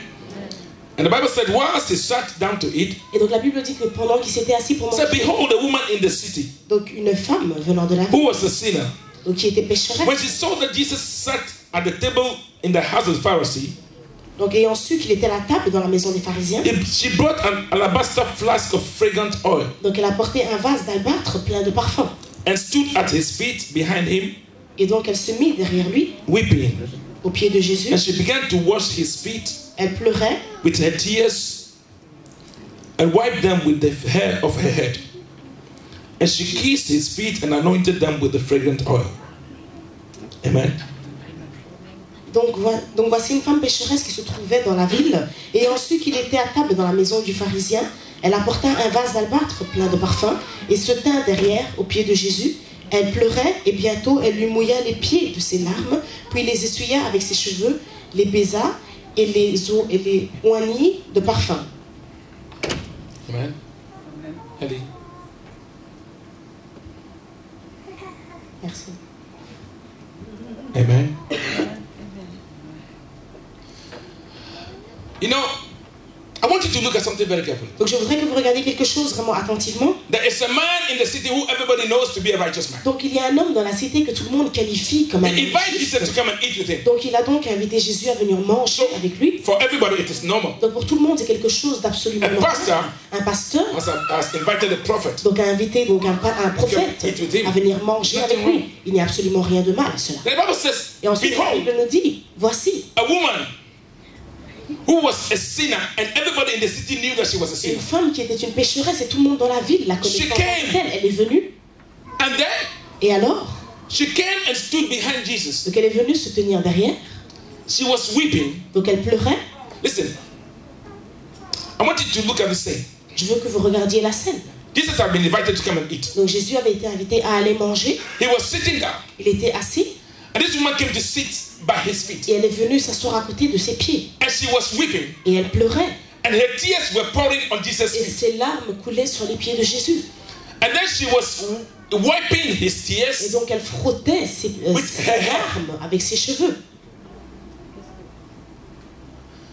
And the Bible said, whilst he sat down to eat, Et donc la Bible dit que pendant qu'il s'était assis pour it said, manger, behold, a woman in the city donc une femme venant de la ville, who was a sinner. donc qui était pécheresse, When she saw that Jesus sat at the table in the house of the Pharisee, donc ayant su qu'il était à la table dans la maison des pharisiens, she brought an alabaster flask of fragrant oil donc elle a porté un vase d'albâtre plein de parfums and stood at his feet behind him Et donc elle se mit derrière lui, weeping. aux pieds de Jésus. And she began to wash his feet Elle pleurait with her tears and wiped them with the hair of her head. And she kissed his feet and anointed them with the fragrant oil. Amen. Donc voici une femme pécheresse qui se trouvait dans la ville. Et ensuite qu'il était à table dans la maison du pharisien, elle apporta un vase d'albâtre plein de parfums et se tint derrière aux pieds de Jésus. Elle pleurait et bientôt elle lui mouilla les pieds de ses larmes, puis les essuya avec ses cheveux, les baisa et les oignit de parfum. Amen. Ellie. Merci. Amen. You know, I want you to look at something very carefully. Donc je voudrais que vous regardiez quelque chose vraiment attentivement. There is a man in the city who everybody knows to be a righteous man. Donc il y a un homme dans la cité que tout le monde qualifie comme un He homme invited Jesus juste. to come and eat with him. Donc il a donc invité Jésus à venir manger avec lui. For everybody, it is normal. Donc pour tout le monde c'est quelque chose d'absolument A normal. pastor Un pasteur has invited a prophet. donc a invité donc un prophète Eat with him. à venir manger avec lui. Il n'y a absolument rien de mal à cela. The Bible says, Et ensuite la behold, Bible nous dit, voici a woman who was a sinner, and everybody in the city knew that she was a une sinner. femme qui était une pécheresse et tout le monde dans la ville la connaissait en tant que telle. Elle est venue And then et alors she came and stood behind Jesus. donc elle est venue se tenir derrière. She was weeping. Donc elle pleurait. Listen, I want you to look at this thing. Je veux que vous regardiez la scène. Jesus had been invited to come and eat. Donc Jésus avait été invité à aller manger. He was sitting down, Il était assis and this woman came to sit by his feet. et elle est venue s'asseoir à côté de ses pieds. And she was weeping, Et elle pleurait. and her tears were pouring on Jesus' Et feet. ses larmes coulaient sur les pieds de Jésus. And then she was wiping his Et tears donc elle frottait ses larmes avec ses cheveux.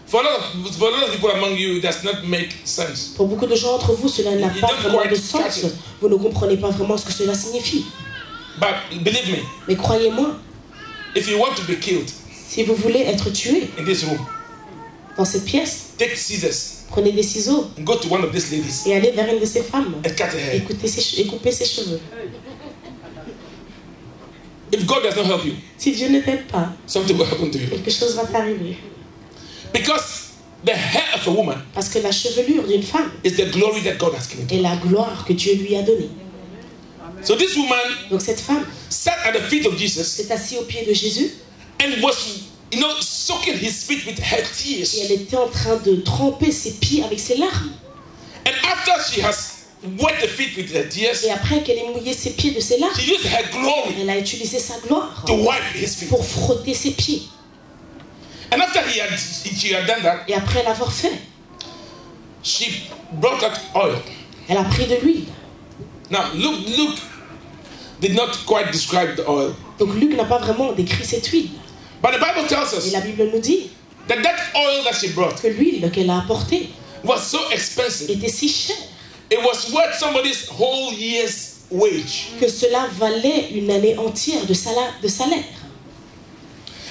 For a lot of people among you, it does not make sense. Pour beaucoup de gens d'entre vous, cela n'a You pas don't vraiment quite de catch sens. it. Vous ne comprenez pas vraiment ce que cela signifie. But believe me, Mais croyez-moi, if you want to be killed si vous voulez être tué in this room, dans cette pièce, take scissors prenez des ciseaux and go to one of these ladies et allez vers une de ces femmes and cut her et hair. coupez ses cheveux. If God does not help you, Si Dieu ne t'aide pas, something will happen to you. quelque chose va t'arriver. Because the hair of a woman Parce que la chevelure d'une femme is the glory that God has given to her. est la gloire que Dieu lui a donnée. So this woman Donc cette femme sat at the feet of Jesus s'est assise aux pieds de Jésus and was, soaking his feet with her et tears. elle était en train de tremper ses pieds avec ses larmes. And after she has wet the feet with her tears, Et après qu'elle ait mouillé ses pieds de ses larmes, she used her glory elle a utilisé sa gloire to wipe his feet. pour frotter ses pieds. And after she had done that, Et après l'avoir fait, she brought out oil. elle a pris de l'huile. Now, Luke did not quite describe the oil. Donc Luc n'a pas vraiment décrit cette huile. But the Bible tells Et us la Bible nous dit that oil that she brought que l'huile qu'elle a apportée was so expensive. était si chère It was worth somebody's whole year's wage. que cela valait une année entière de salaire.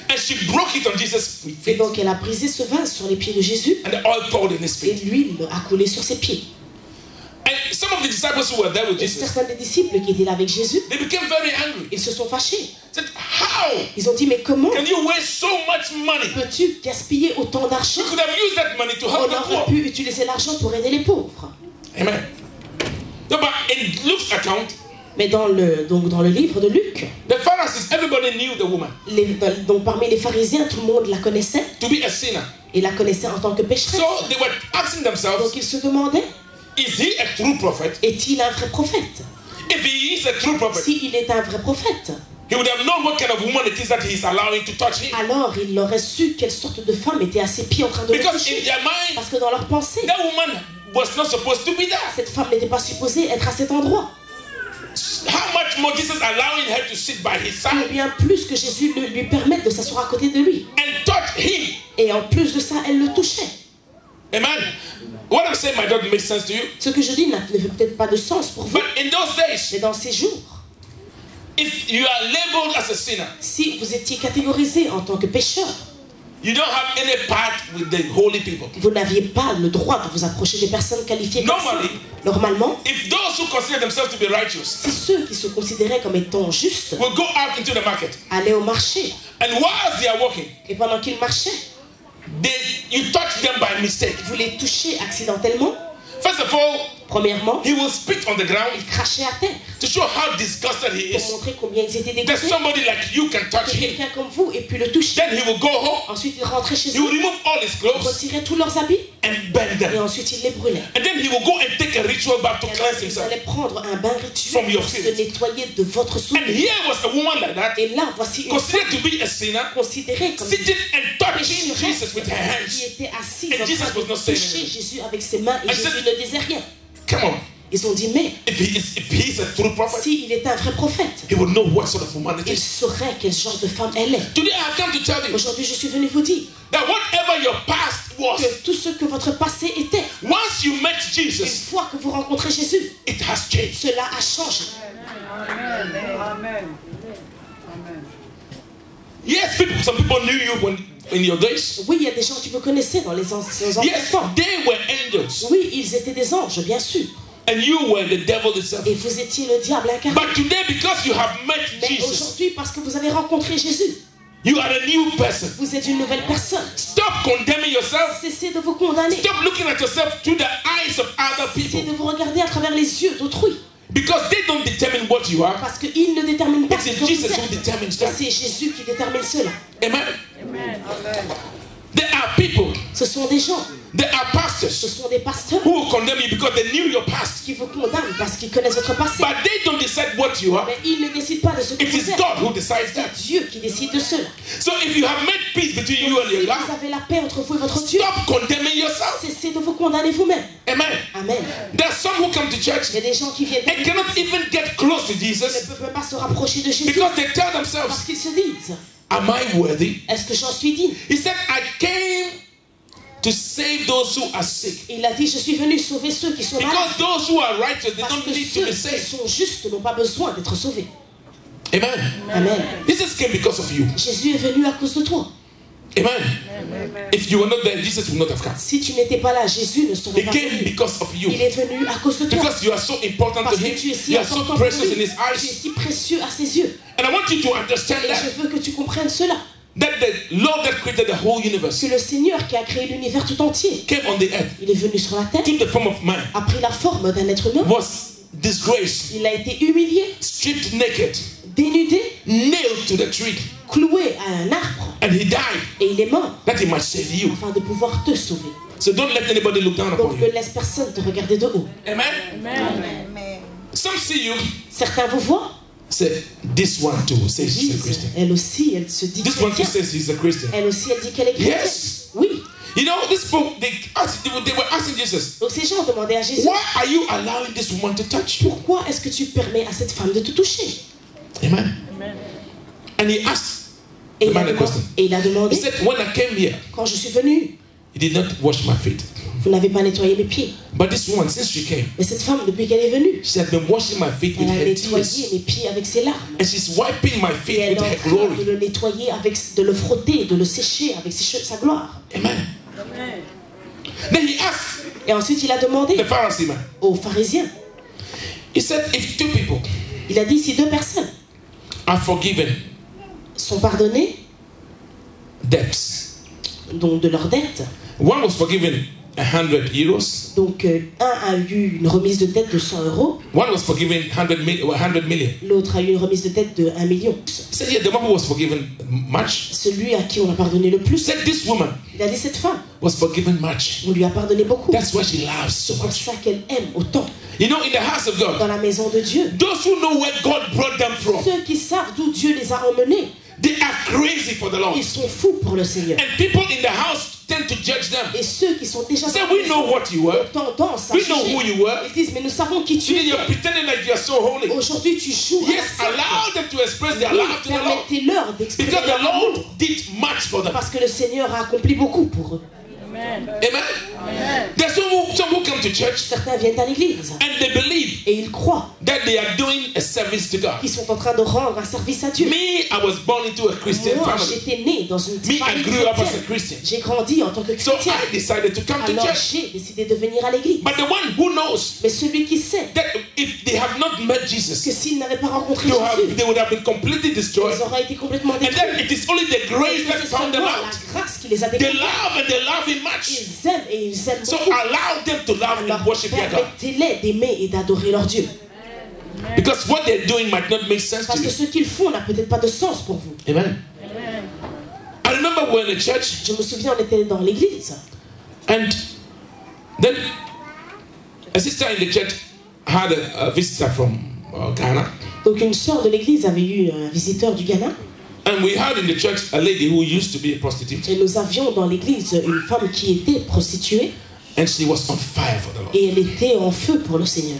And she broke it on Jesus' Et feet. donc elle a brisé ce vase sur les pieds de Jésus And the oil poured in his et feet. l'huile a coulé sur ses pieds. And some of the disciples who were there with Et Jesus, certains des disciples qui étaient là avec Jésus, they became very angry. ils se sont fâchés. Said, how Ils ont dit, mais comment can you waste so much money? peux-tu gaspiller autant d'argent? You could have used that money to On help the aurait poor. pu utiliser l'argent pour aider les pauvres. Amen. No, but in Luke's account, Mais dans le livre de Luc, the Pharisees, everybody knew the woman donc parmi les pharisiens, tout le monde la connaissait to be a sinner. et la connaissait en tant que pécheresse. So they were asking themselves, Donc ils se demandaient, is he a true prophet? est-il un vrai prophète? If he is a true prophet, S'il est un vrai prophète, he would have known what kind of woman it is that he is allowing to touch him. alors il aurait su quelle sorte de femme était à ses pieds en train de le Because in toucher. their mind, Parce que dans leur pensée, that woman was not supposed to be there. cette femme n'était pas supposée être à cet endroit. How much more Jesus allowing her to sit by his Et side bien plus que Jésus lui permette de s'asseoir à côté de lui. and touch him? Et en plus de ça, elle le touchait. Amen. What I'm saying might not make sense to you, Ce que je dis ne fait peut-être pas de sens pour vous. but in those days, Mais dans ces jours, if you are labeled as a sinner, si vous étiez catégorisé en tant que pécheur, You don't have any part with the holy people. Vous n'aviez pas le droit de vous approcher des personnes qualifiées comme ça. Normally, Normalement, if those who consider themselves to be righteous si ceux qui se considéraient comme étant justes will go out into the market, allaient au marché, and whilst they are walking, et pendant qu'ils marchaient, you touch them by mistake. vous les touchez accidentellement, First of all, premièrement, he will spit on the ground ils crachaient à terre to show how disgusted he pour is. montrer combien ils étaient That dégoûtés. somebody like you can touch Que him. quelqu'un comme vous ait pu le toucher. Then he will go home, Ensuite, ils rentraient chez he will eux, remove all his clothes retiraient tous leurs habits and burn et them. ensuite ils les brûlaient. And then he will go and take a ritual bath to Et cleanse alors, ils himself. allaient prendre un bain From rituel your pour se filth. nettoyer de votre And souillure. here was a woman like that, Et là, voici une considered femme to be a sinner, considérée comme sitting and touching pécheresse Jesus with her qui hands. était assise And en Jesus train was not de saying toucher anything. Jésus avec ses mains et And Jésus said- ne disait rien. Come on. Ils ont dit, mais If he is a true prophet, s'il était un vrai prophète, he will know what sort of woman it il is. saurait quel genre de femme elle est. Today I have come to tell you Aujourd'hui, je suis venu vous dire that whatever your past was, que tout ce que votre passé était, once you met une Jesus, fois que vous rencontrez Jésus, it has changed. cela a changé. Yes, some people knew you in your days. Oui, il y a des gens qui vous connaissaient dans les anciens Yes, temps. they were angels, Oui, ils étaient des anges, bien sûr. and you were the devil itself. Et vous étiez le diable incarné. But today, because you have met Mais Jesus, aujourd'hui, parce que vous avez rencontré Jésus, you are a new person. vous êtes une nouvelle personne. Stop condemning yourself. Cessez de vous condamner. Stop looking at yourself through the eyes of other Cessez people, de vous regarder à travers les yeux d'autrui. because they don't determine what you are. Parce qu'ils ne déterminent pas ce It que is vous Jesus who êtes. determines Et that. c'est Jésus qui détermine cela. Amen. Amen. There are people, Ce sont des gens, there are ce pastors sont des pasteurs who will condemn you because they knew your past. qui vous condamnent parce qu'ils connaissent votre passé. But they don't decide what you are. Mais ils ne décident pas de ce que It vous is êtes. God who decides C'est that. Dieu qui décide de cela. So if you have made peace between you and Si your vous God, avez la paix entre vous et votre Dieu, stop condemning yourself. cessez de vous condamner vous-même. Amen. Amen. There are some who come to church Il y a des gens qui viennent and cannot even get close to qui Jesus ne peuvent même pas se rapprocher de Jésus because they tell parce themselves, qu'ils se disent, am I worthy? est-ce que j'en suis digne? He said, I came to save those who are sick. Il a dit, je suis venu sauver ceux qui sont malades. Because those who are righteous, they Parce don't que need to ceux be qui saved. sont justes n'ont pas besoin d'être sauvés. Amen. Amen. Jesus came because of you. Jésus est venu à cause de toi. Amen. If you were not there, Jesus would not have come. Si tu n'étais pas là, Jésus ne serait He pas came venu. because of you. Il est venu à cause de toi. Because you are so important Parce to que him. tu es si You are so important precious pour in lui. his Tu es eyes. si précieux à ses yeux. And I want you to understand Et that. je veux que tu comprennes cela. That the Lord that created the whole universe Que le Seigneur qui a créé l'univers tout entier, came on the earth, il est venu sur la terre, took the form of man, a pris la forme d'un être humain, was disgraced, il a été humilié, stripped naked, dénudé, nailed to the tree, cloué à un arbre, and he died et il est mort that he might save you. afin de pouvoir te sauver. So don't let anybody look down upon Donc ne you. laisse personne te regarder de haut. Amen. Amen. Some see you, Certains vous voient, say, this one too says she's a disent, Christian. elle aussi, elle se dit This one too chrétienne. says he's a Christian. Elle aussi, elle dit qu'elle est chrétienne. Yes. Oui. You know, these people, they were asking Jesus, Donc ces gens demandaient à Jésus, why are you allowing this woman to touch you? pourquoi est-ce que tu permets à cette femme de te toucher? Amen. Amen. And he asked Et the il, a man a demandé, question. et il a He demandé, said, when I came here, quand je suis venu, he did not wash my feet. vous n'avez pas nettoyé mes pieds. But this woman, since she came, Mais cette femme, depuis qu'elle est venue, she has been washing my feet with elle a her nettoyé tears. mes pieds avec ses larmes. And she's wiping my Et feet elle with est en her train glory. de le nettoyer, de le frotter, de le sécher avec sa gloire. Amen. Amen. Then he asked Et ensuite, il a demandé the Pharisee man, aux pharisiens, he said, if two people il a dit, si deux personnes are forgiven sont pardonnées, debts, donc de leurs dettes, one was forgiven 100 euros, donc un a eu une remise de dette de 100 €, one was forgiven 100 million. l'autre a eu une remise de dette de 1 million. He said, yeah, the one who was forgiven much. Celui à qui on a pardonné le He plus, said, this woman il a dit, cette femme, was forgiven much. on lui a pardonné beaucoup. That's why she loves so C'est pour much. ça qu'elle aime autant. You know, in the house of God, Dans la maison de Dieu, those who know where God brought them from, ceux qui savent d'où Dieu les a emmenés, they are crazy for the Lord. ils sont fous pour le Seigneur. And people in the house tend to judge them. Et ceux qui sont déjà Say, dans la we maison know what you were. ont tendance à We know who juger. you were. Ils disent, mais nous savons qui tu Today you're es. pretending like you're so holy. Aujourd'hui, tu joues. Yes, allow them to express their Oui, love to the Lord. permettez-leur d'exprimer Because the leur amour. Lord did much for them. Parce que le Seigneur a accompli beaucoup pour eux. Amen. Amen. There's some who come to church Certains viennent à l'église and they believe et ils croient that they are doing a service to God. qu'ils sont en train de rendre un service à Dieu. Me, I was born into a Christian Moi, family. j'étais né dans une Me, I famille grew up as a chrétienne. Christian. J'ai grandi en tant que So chrétien. I decided to come to Alors church. j'ai décidé de venir à l'église. But the one who knows Mais celui qui sait that if they have not met que Jesus, s'ils n'avaient pas rencontré they Jésus, would have been completely destroyed. ils auraient été complètement And détruits. then it is only the grace that C'est found them seulement out. la grâce qui les a They découverts. love and they love Him much. Ils aiment et ils aiment So beaucoup. allow them to love Alors and worship their God. permettez-les d'aimer et d'adorer leur Dieu. Because what they're doing might not make sense to Parce que you. ce qu'ils font n'a peut-être pas de sens pour vous. Amen. I remember we're in a church Je me souviens, on était dans l'église. and then a sister in the church had a visitor from Ghana. Donc une sœur de l'église avait eu un visiteur du Ghana. And we had in the church a lady who used to be a prostitute. Et nous avions dans l'église une femme qui était prostituée. And she was on fire for the Lord. Et elle était en feu pour le Seigneur.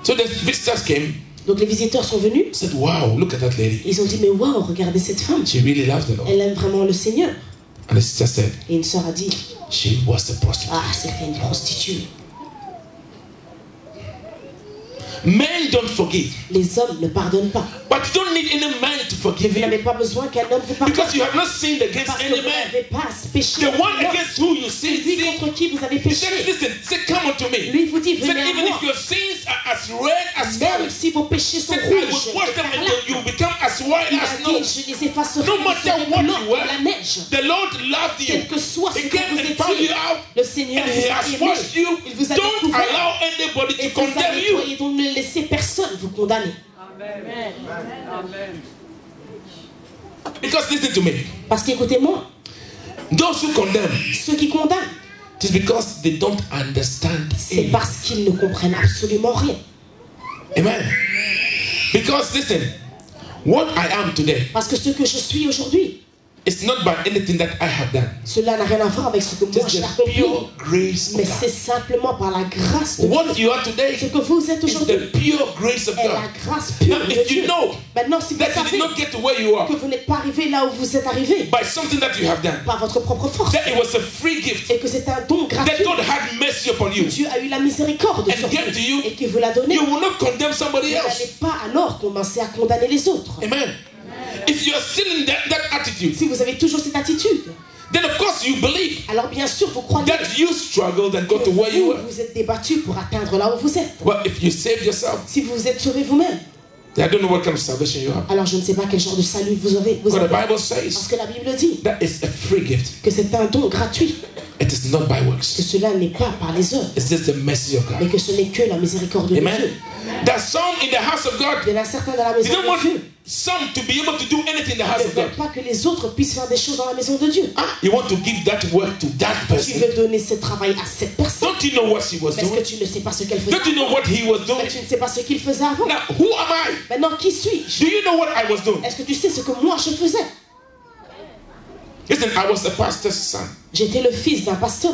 So the visitors came, Donc les visiteurs sont venus. said, wow, look at that lady. Ils ont dit, mais waouh, regardez cette femme. She really loves the Lord. Elle aime vraiment le Seigneur. And the sister said, Et une sœur a dit, she was a prostitute. ah, c'était une prostituée. Men don't forgive. Les hommes ne pardonnent pas. But you don't need any man to Mais forgive vous you. n'avez pas besoin qu'un homme vous pardonne. Because you have not sinned against Parce que any vous man. n'avez pas péché. The one contre l'homme. against who you sin, Celui contre qui vous avez he péché. said, listen, say, come unto me. Lui vous dit, He said, venez à even moi. if your sins are as red as Même scarlet, si vos péchés sont said, I will rouges, wash them and écarlates, you will become as white il as a snow. dit, je les effacerai No matter what blancs you comme were, la neige. the Lord loved you. Quel que soit ce He que came vous and found you étiez, out. le Seigneur And He vous a has aimé. washed you. Il vous a Don't découvert. allow anybody Et to vous a condemn you. nettoyé, donc ne laissez personne vous condamner. Because listen to me. Parce qu'écoutez-moi, Those who condemn, ceux qui condamnent, it is because they don't understand c'est it. parce qu'ils ne comprennent absolument rien. Amen. Because listen, what I am today Parce que ce que je suis aujourd'hui, is not by anything that I have done. cela n'a rien à voir avec ce que moi Just j'ai the accompli. pure grace Mais of c'est God. simplement par la grâce de Dieu. What you are today Ce que vous êtes is aujourd'hui the pure grace of est God. la grâce pure Now, de if you Dieu. know Maintenant, si vous that you savez did not get to where you are que vous n'êtes pas arrivé là où vous êtes arrivé by something that you have done, par votre propre force that it was a free gift, et que c'est un don that gratuit, God had mercy upon you, Dieu a eu la miséricorde and sur gave to you, vous et qu'il vous l'a donné, you vous will not condemn somebody else. n'allez pas alors commencer à condamner les autres. Amen. If you are still in that attitude, Si vous avez toujours cette attitude, then of course you believe alors bien sûr vous croyez that you struggled and got que to where you vous were. vous êtes débattu pour atteindre là où vous êtes. Well, if you saved yourself, Si vous vous êtes sauvé vous-même, I don't know what kind of salvation you have. alors je ne sais pas quel genre de salut vous avez. But the avez. Bible Parce says que la Bible dit that it's a free gift. que c'est un don gratuit, It is not by que works. cela n'est pas par les œuvres, It's just the mercy of mais God. que ce n'est que la miséricorde de Amen. Dieu. There's some in the house of God. Il y en a certains dans la They maison don't de want Dieu some to be able to do anything in the qui house ne of God. veulent pas que les autres puissent faire des choses dans la maison de Dieu. You want to give that work to that Tu person. veux donner ce travail à cette personne. Don't you know what she was Mais est-ce que doing? tu ne sais pas ce qu'elle faisait Don't you know avant? what he was Mais doing? tu ne sais pas ce qu'il faisait avant. Now, who am I? Maintenant, qui suis-je? Do you know what I was doing? Est-ce que tu sais ce que moi je faisais? Listen, I was a pastor's son. J'étais le fils d'un pasteur.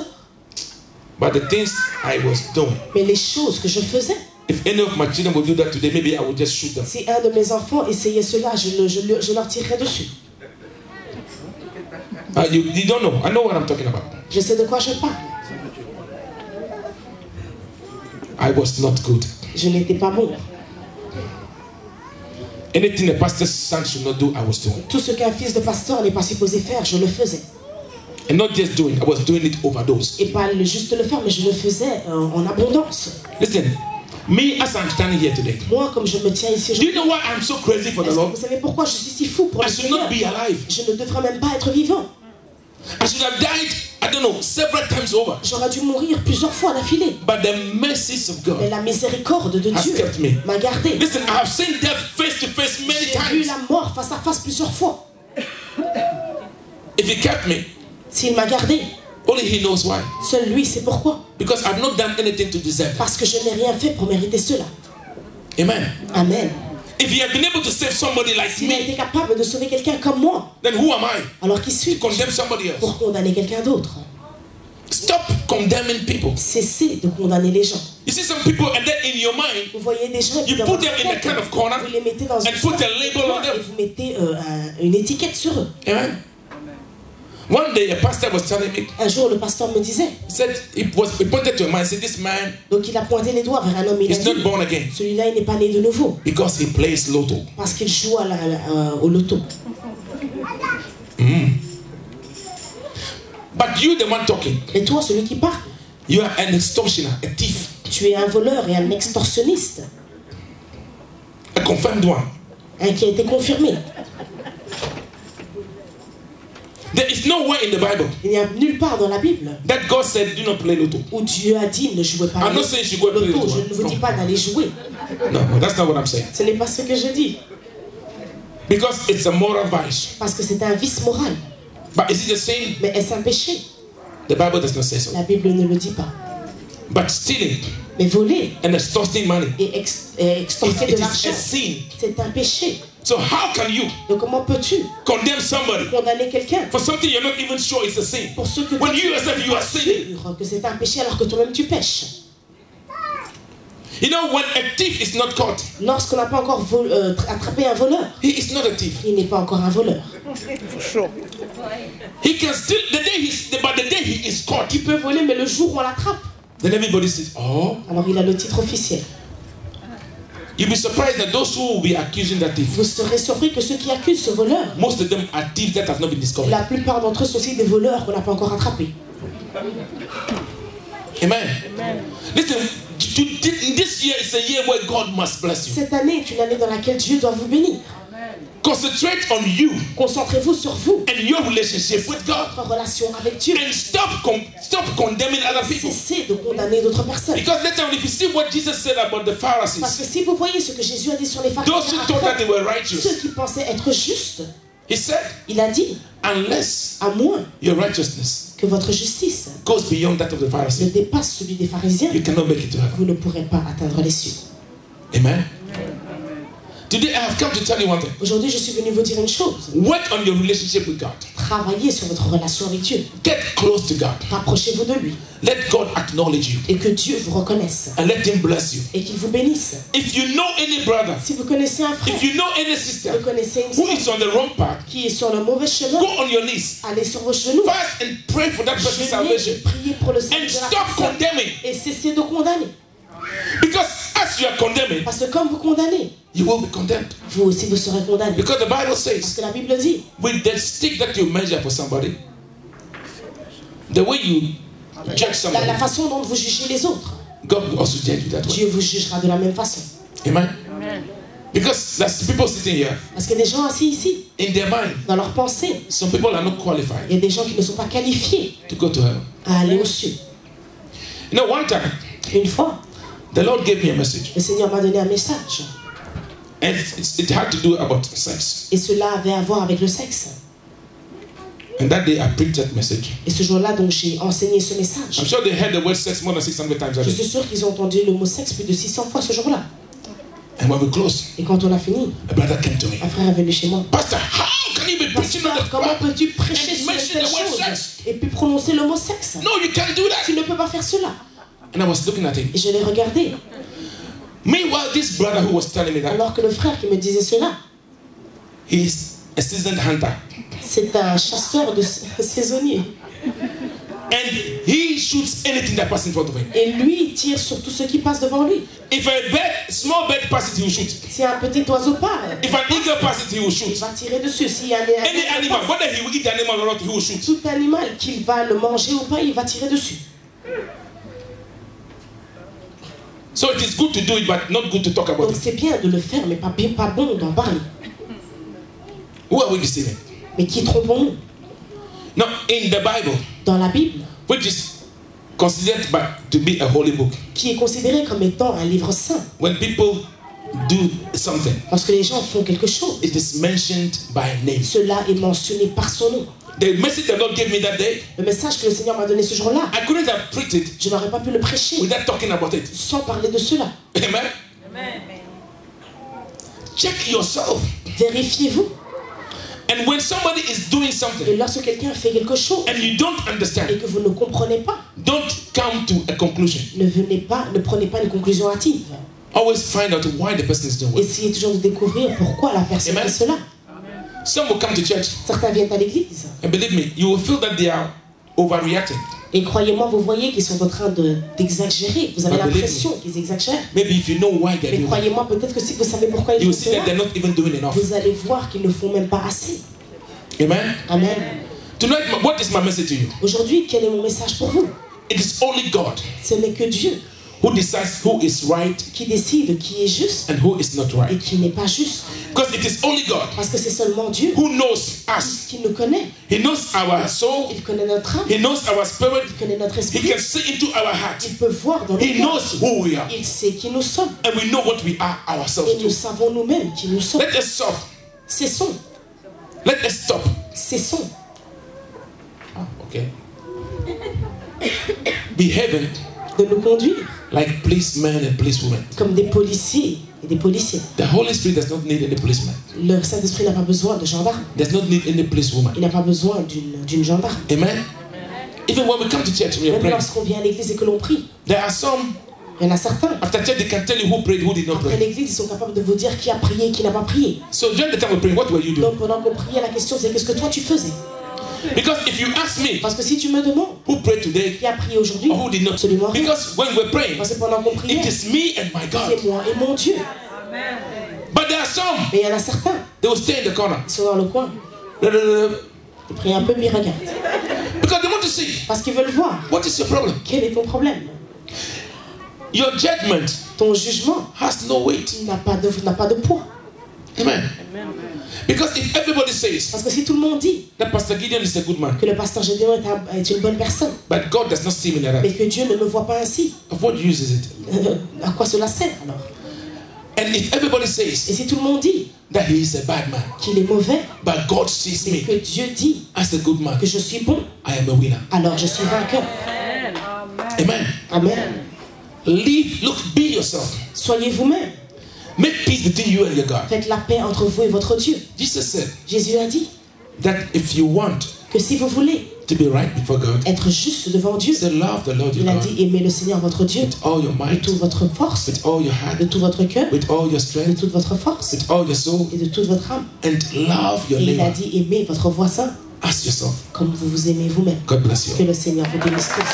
But the things I was doing, Mais les choses que je faisais, if any of my children would do that today, maybe I would just shoot them. si un de mes enfants essayait cela, je leur tirerais dessus. You don't know. I know what I'm talking about. Je sais de quoi je parle. I was not good. Je n'étais pas bon. Anything a pastor's son should not do, I was doing. Tout ce qu'un fils de pasteur n'est pas supposé faire, je le faisais. And not just doing, I was doing it overdose. Et pas juste le faire, mais je le faisais en abondance. Listen, me as I'm standing here today, Moi, comme je me tiens ici do you aujourd'hui, know why I'm so crazy for the est-ce que Lord? vous savez pourquoi je suis si fou pour I le should not Seigneur? be alive. Je ne devrais même pas être vivant. I should have died, I don't know, several times over. J'aurais dû mourir plusieurs fois d'affilée. But the mercies of Mais God la miséricorde de has Dieu kept me. m'a gardé. Listen, I have seen death face to face many J'ai vu times. la mort face à face plusieurs fois. If He kept me, S'il m'a gardé, only He knows why. seul lui sait pourquoi. Because I've not done anything to deserve it. Parce que je n'ai rien fait pour mériter cela. Amen. Amen. If He had been able to save somebody like S'il a me, été capable de sauver quelqu'un comme moi, then who am I alors qui to suis-je condemn somebody else? pour condamner quelqu'un d'autre? Stop condemning people. Cessez de condamner les gens. You see some people, and then in your mind, Vous voyez des gens qui you dans put votre them in a tête, kind of corner vous les mettez dans une and put a sorte de label on coin them. et vous mettez une étiquette sur eux. Amen. One day a pastor was telling me, Un jour, le pasteur me disait, he pointed to a man and said, this man donc il a pointé les doigts vers un homme, il a is dit, not born again celui-là, il n'est pas né de nouveau, because he plays lotto. parce qu'il joue au loto. But you, the one talking, Et toi, celui qui parle, you are an extortioner, a thief, tu es un voleur et un extorsionniste, a confirmed one. un qui a été confirmé. There is nowhere in the Bible Il n'y a nulle part dans la Bible that God said, do not play lotto. où Dieu a dit ne jouez pas I'm au not saying you should go and play loto. lotto. Je ne vous dis pas d'aller jouer. No, that's not what I'm saying. Ce n'est pas ce que je dis, Because it's a moral vice. parce que c'est un vice moral. But is it a sin? Mais est-ce un péché? The Bible does not say so. La Bible ne le dit pas. But stealing Mais voler and extorting money, et extorquer it de is l'argent, a sin. c'est un péché. So how can you Donc comment peux-tu condemn somebody condamner quelqu'un for something you're not even sure it's a sin? pour ce que When toi, you yourself, you are tu es sinning. sûr que c'est un péché alors que toi-même tu pêches? You know, when a thief is not caught, Lorsqu'on n'a pas encore attrapé un voleur, he is not a thief. il n'est pas encore un voleur. He can still, but the day he is caught, Il peut voler, mais le jour où on l'attrape, then everybody says, oh, alors il a le titre officiel. you'll be surprised that those who will be accusing that thief, Vous serez surpris que ceux qui accusent ce voleur, most of them are thieves that have not been discovered. la plupart d'entre eux sont aussi des voleurs qu'on n'a pas encore attrapés. Amen. Listen, this year is a year where God must bless you. Cette année est une année dans laquelle Dieu doit vous bénir. Concentrate on you Concentrez-vous sur vous, and your relationship with God, votre relation avec Dieu. and stop condemning other people. Cessez de condamner d'autres personnes. Because later on, if you see what Jesus said about the Parce Pharisees, que si vous voyez ce que Jésus a dit sur les those who pharisiens, thought that they were righteous, ceux qui pensaient être justes, he said, il a dit, unless à moins your righteousness que votre justice goes beyond that of the ne Pharisees, dépasse celui des pharisiens, you cannot make it to heaven. vous ne pourrez pas atteindre les cieux. Amen. Today I have come to tell you one thing. Aujourd'hui, je suis venu vous dire une chose. Work on your relationship with God. Travaillez sur votre relation avec Dieu. Get close to God. Rapprochez-vous de lui. Let God acknowledge you Et que Dieu vous reconnaisse. and let Him bless you. Et qu'il vous bénisse. If you know any brother, Si vous connaissez un frère, if you know any si sister vous connaissez une who sœur is on the wrong path, qui est sur le mauvais chemin, go on your knees, allez sur vos genoux. fast and pray for that person's Jeûnez salvation, et priez pour le salut and de la stop personne. condemning. Et cessez de condamner. Because as you are condemning, Parce que comme vous condamnez, you will be condemned. vous aussi vous serez condamné. Because the Bible Parce says, que la Bible dit, with the stick that you measure for somebody, the way you judge somebody, la façon dont vous jugez les autres, God will also judge you that way. Dieu vous jugera de la même façon. Amen. Because there's people sitting here, Parce qu'il y a des gens assis ici, in their mind, dans leur pensée, some people are not qualified il y a des gens qui ne sont pas qualifiés to go to heaven. à aller aux cieux. You know, one time, Une fois, the Lord gave me a message, le Seigneur m'a donné un message. and it had to do about sex. Et cela avait à voir avec le sexe. And that day I preached that message. Et ce jour-là, donc, j'ai enseigné ce message. I'm sure they heard the word sex more than 600 times a Je day. suis sûr qu'ils ont entendu le mot sexe plus de 600 fois ce jour-là. And when we closed, Et quand on a fini, a brother came to me. un frère est venu chez moi. Pastor, how can you be preaching on Pasteur, the comment Bible peux-tu prêcher and sur une mention telle the word chose sex? et puis prononcer le mot sexe? No, you can't do Tu that. ne peux pas faire cela. And I was looking at him. Et je l'ai regardé. Meanwhile, this brother who was telling me that, Alors que le frère qui me disait cela, he is a seasoned hunter. c'est un chasseur de saisonnier. And he shoots anything that passes in front of him. Et lui, il tire sur tout ce qui passe devant lui. If a bird, small bird passes, he will shoot. Si un petit oiseau part, If an eagle passes, he will il shoot. va tirer dessus. S'il y a Any animal, whether he will eat the animal or not, he will shoot. tout animal qu'il va le manger ou pas, il va tirer dessus. So it is good to do it, but not good to talk about Donc it. c'est bien de le faire, mais pas bon d'en parler. Who are we deceiving? Mais qui trompons-nous? Now, in the Bible, Dans la Bible, which is considered to be a holy book, qui est considéré comme étant un livre saint, when people do something, lorsque les gens font quelque chose, it is mentioned by name. cela est mentionné par son nom. The message the Lord gave me that day, Le message que le Seigneur m'a donné ce jour-là, I couldn't have preached it je n'aurais pas pu le prêcher without talking about it. sans parler de cela. Amen. Check yourself. Vérifiez-vous. And when somebody is doing Et something lorsque quelqu'un fait quelque chose and you don't et understand, que vous ne comprenez pas, don't come to a conclusion. ne prenez pas une conclusion hâtive. Always find out why the person is doing it. Essayez toujours de découvrir pourquoi la personne Amen. fait cela. Some will come to church, Certains viennent à l'église. and believe me, you will feel that they are overreacting. Et croyez-moi, vous voyez qu'ils sont en train d'exagérer. Vous avez But believe l'impression qu'ils exagèrent. Maybe if you know why they're Mais doing it, croyez-moi, peut-être que si vous savez pourquoi ils you font will see that cela, they're not even doing enough. vous allez voir qu'ils ne font même pas assez. Amen. Amen. Tonight, what is my message to you? Aujourd'hui, quel est mon message pour vous? It is only God Ce n'est que Dieu who decides who is right qui décide qui est juste and who is not et right. qui n'est pas juste. Because it is only God Parce que c'est seulement Dieu who knows us. qui nous connaît. He knows our soul. Il connaît notre âme, He knows our spirit. il connaît notre He esprit. can see into our heart. Il peut voir dans nos He cœurs. knows who we are. Il sait qui nous sommes. And we know what we are ourselves Et nous too. savons nous-mêmes qui nous sommes. Let us stop. Cessons. Let us stop. Cessons. Okay. Behaving De nous conduire like policemen and policewomen. comme des policiers et des policiers. The Holy Spirit does not need any policeman. Le Saint-Esprit n'a pas besoin de gendarme. Does not need any policewoman. Il n'a pas besoin d'une gendarme. Amen. Even when we come to church and we are Même praying, lorsqu'on vient à l'église et que l'on prie, there are some il y en a certains. after church they can tell you who prayed, who did not Après pray. l'église, ils sont capables de vous dire qui a prié et qui n'a pas prié. So during the time we pray, what were you doing? Donc pendant qu'on priait, la question c'est qu'est-ce que toi tu faisais? Because if you ask me Parce que si tu me demandes who prayed today qui a prié aujourd'hui, or who did not, absolument rien. because when we're praying, Parce que pendant qu'on priait, it is me and my God. c'est moi et mon Dieu. But there are some Mais il y en a certains, they will stay in the corner ils sont dans le coin, ils prient un peu, mais ils regardent. because they want to see Parce qu'ils veulent voir what is your problem. quel est ton problème. Your judgment Ton jugement has no weight. n'a pas de poids. Amen. Because if everybody says Parce que si tout le monde dit that Pastor Gideon is a good man, que le pasteur Gédéon est une bonne personne, but God does not see me like that, mais que Dieu ne me voit pas ainsi, of what use is it? à quoi cela sert alors? And if everybody Et says si tout le monde dit that he is a bad man, qu'il est mauvais, but God sees mais me que Dieu dit as a good man, que je suis bon, I am a winner. alors je suis vainqueur. Amen. Amen. Be yourself. Soyez vous-même. Make peace between you and your God. Faites la paix entre vous et votre Dieu. Jesus said Jésus a dit that if you want que si vous voulez to be right before God, être juste devant Dieu, say love the Lord your il a God dit aimez le Seigneur votre Dieu with all your de might, toute votre force, with all your heart, de tout votre cœur, with all your de strength, toute votre force with all your soul, et de toute votre âme. and love your Et il a neighbor dit aimez votre voisin as yourself. comme vous vous aimez vous-même. God bless Que you. le Seigneur vous bénisse tous.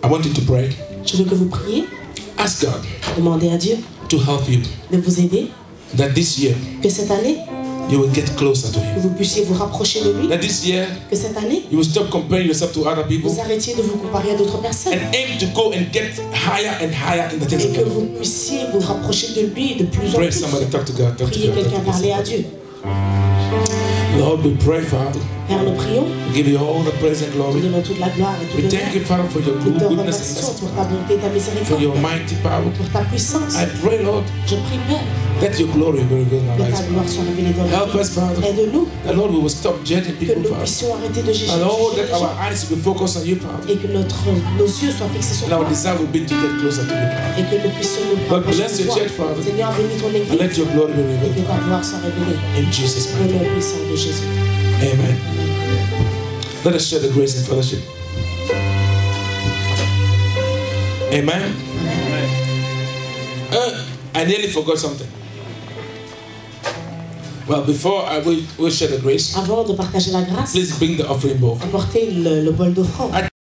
I want you to pray. Je veux que vous priez, Ask God demandez à Dieu to help you de vous aider, that this year que cette année, you will get closer to que Him. vous puissiez vous rapprocher de lui, That this year que cette année, you will stop comparing yourself to other people vous arrêtiez de vous comparer à d'autres personnes and aim to go and get higher and higher in the things et of que God. vous puissiez vous rapprocher de lui de plus en Pray plus. somebody, talk to God. Talk to Priez God. quelqu'un, Talk to parler à God. Dieu. Lord, we pray, Father. Père, nous prions, We give you all the praise and nous glory. donnons toute la gloire et tout We le thank you, Father, for your Nous te goodness and remercions mercy, pour ta bonté, ta for miséricorde, your mighty power. pour ta puissance. I pray, Lord, Je prie, Père, that your glory will reveal in our que ta lives. gloire soit révélée dans nos Help us, vies. Father. Aide-nous, And Lord, we will stop judging que people, nous Father. puissions arrêter de juger And Lord, les that our gens eyes will be focused on you, Father. et que nos yeux soient fixés sur And our toi desire will be to get closer to you, Father. et que nous puissions nous Lord, rapprocher bless de your toi. church, Father. Seigneur, bénis ton And église let your glory be et revealed. que ta gloire soit révélée. In Jesus' Au name. nom puissant de Jésus. Amen. Let us share the grace and fellowship. Amen. I nearly forgot something. Well, before I will share the grace, Avant de partager la grâce, please bring the offering bowl. apportez le bol d'offrande.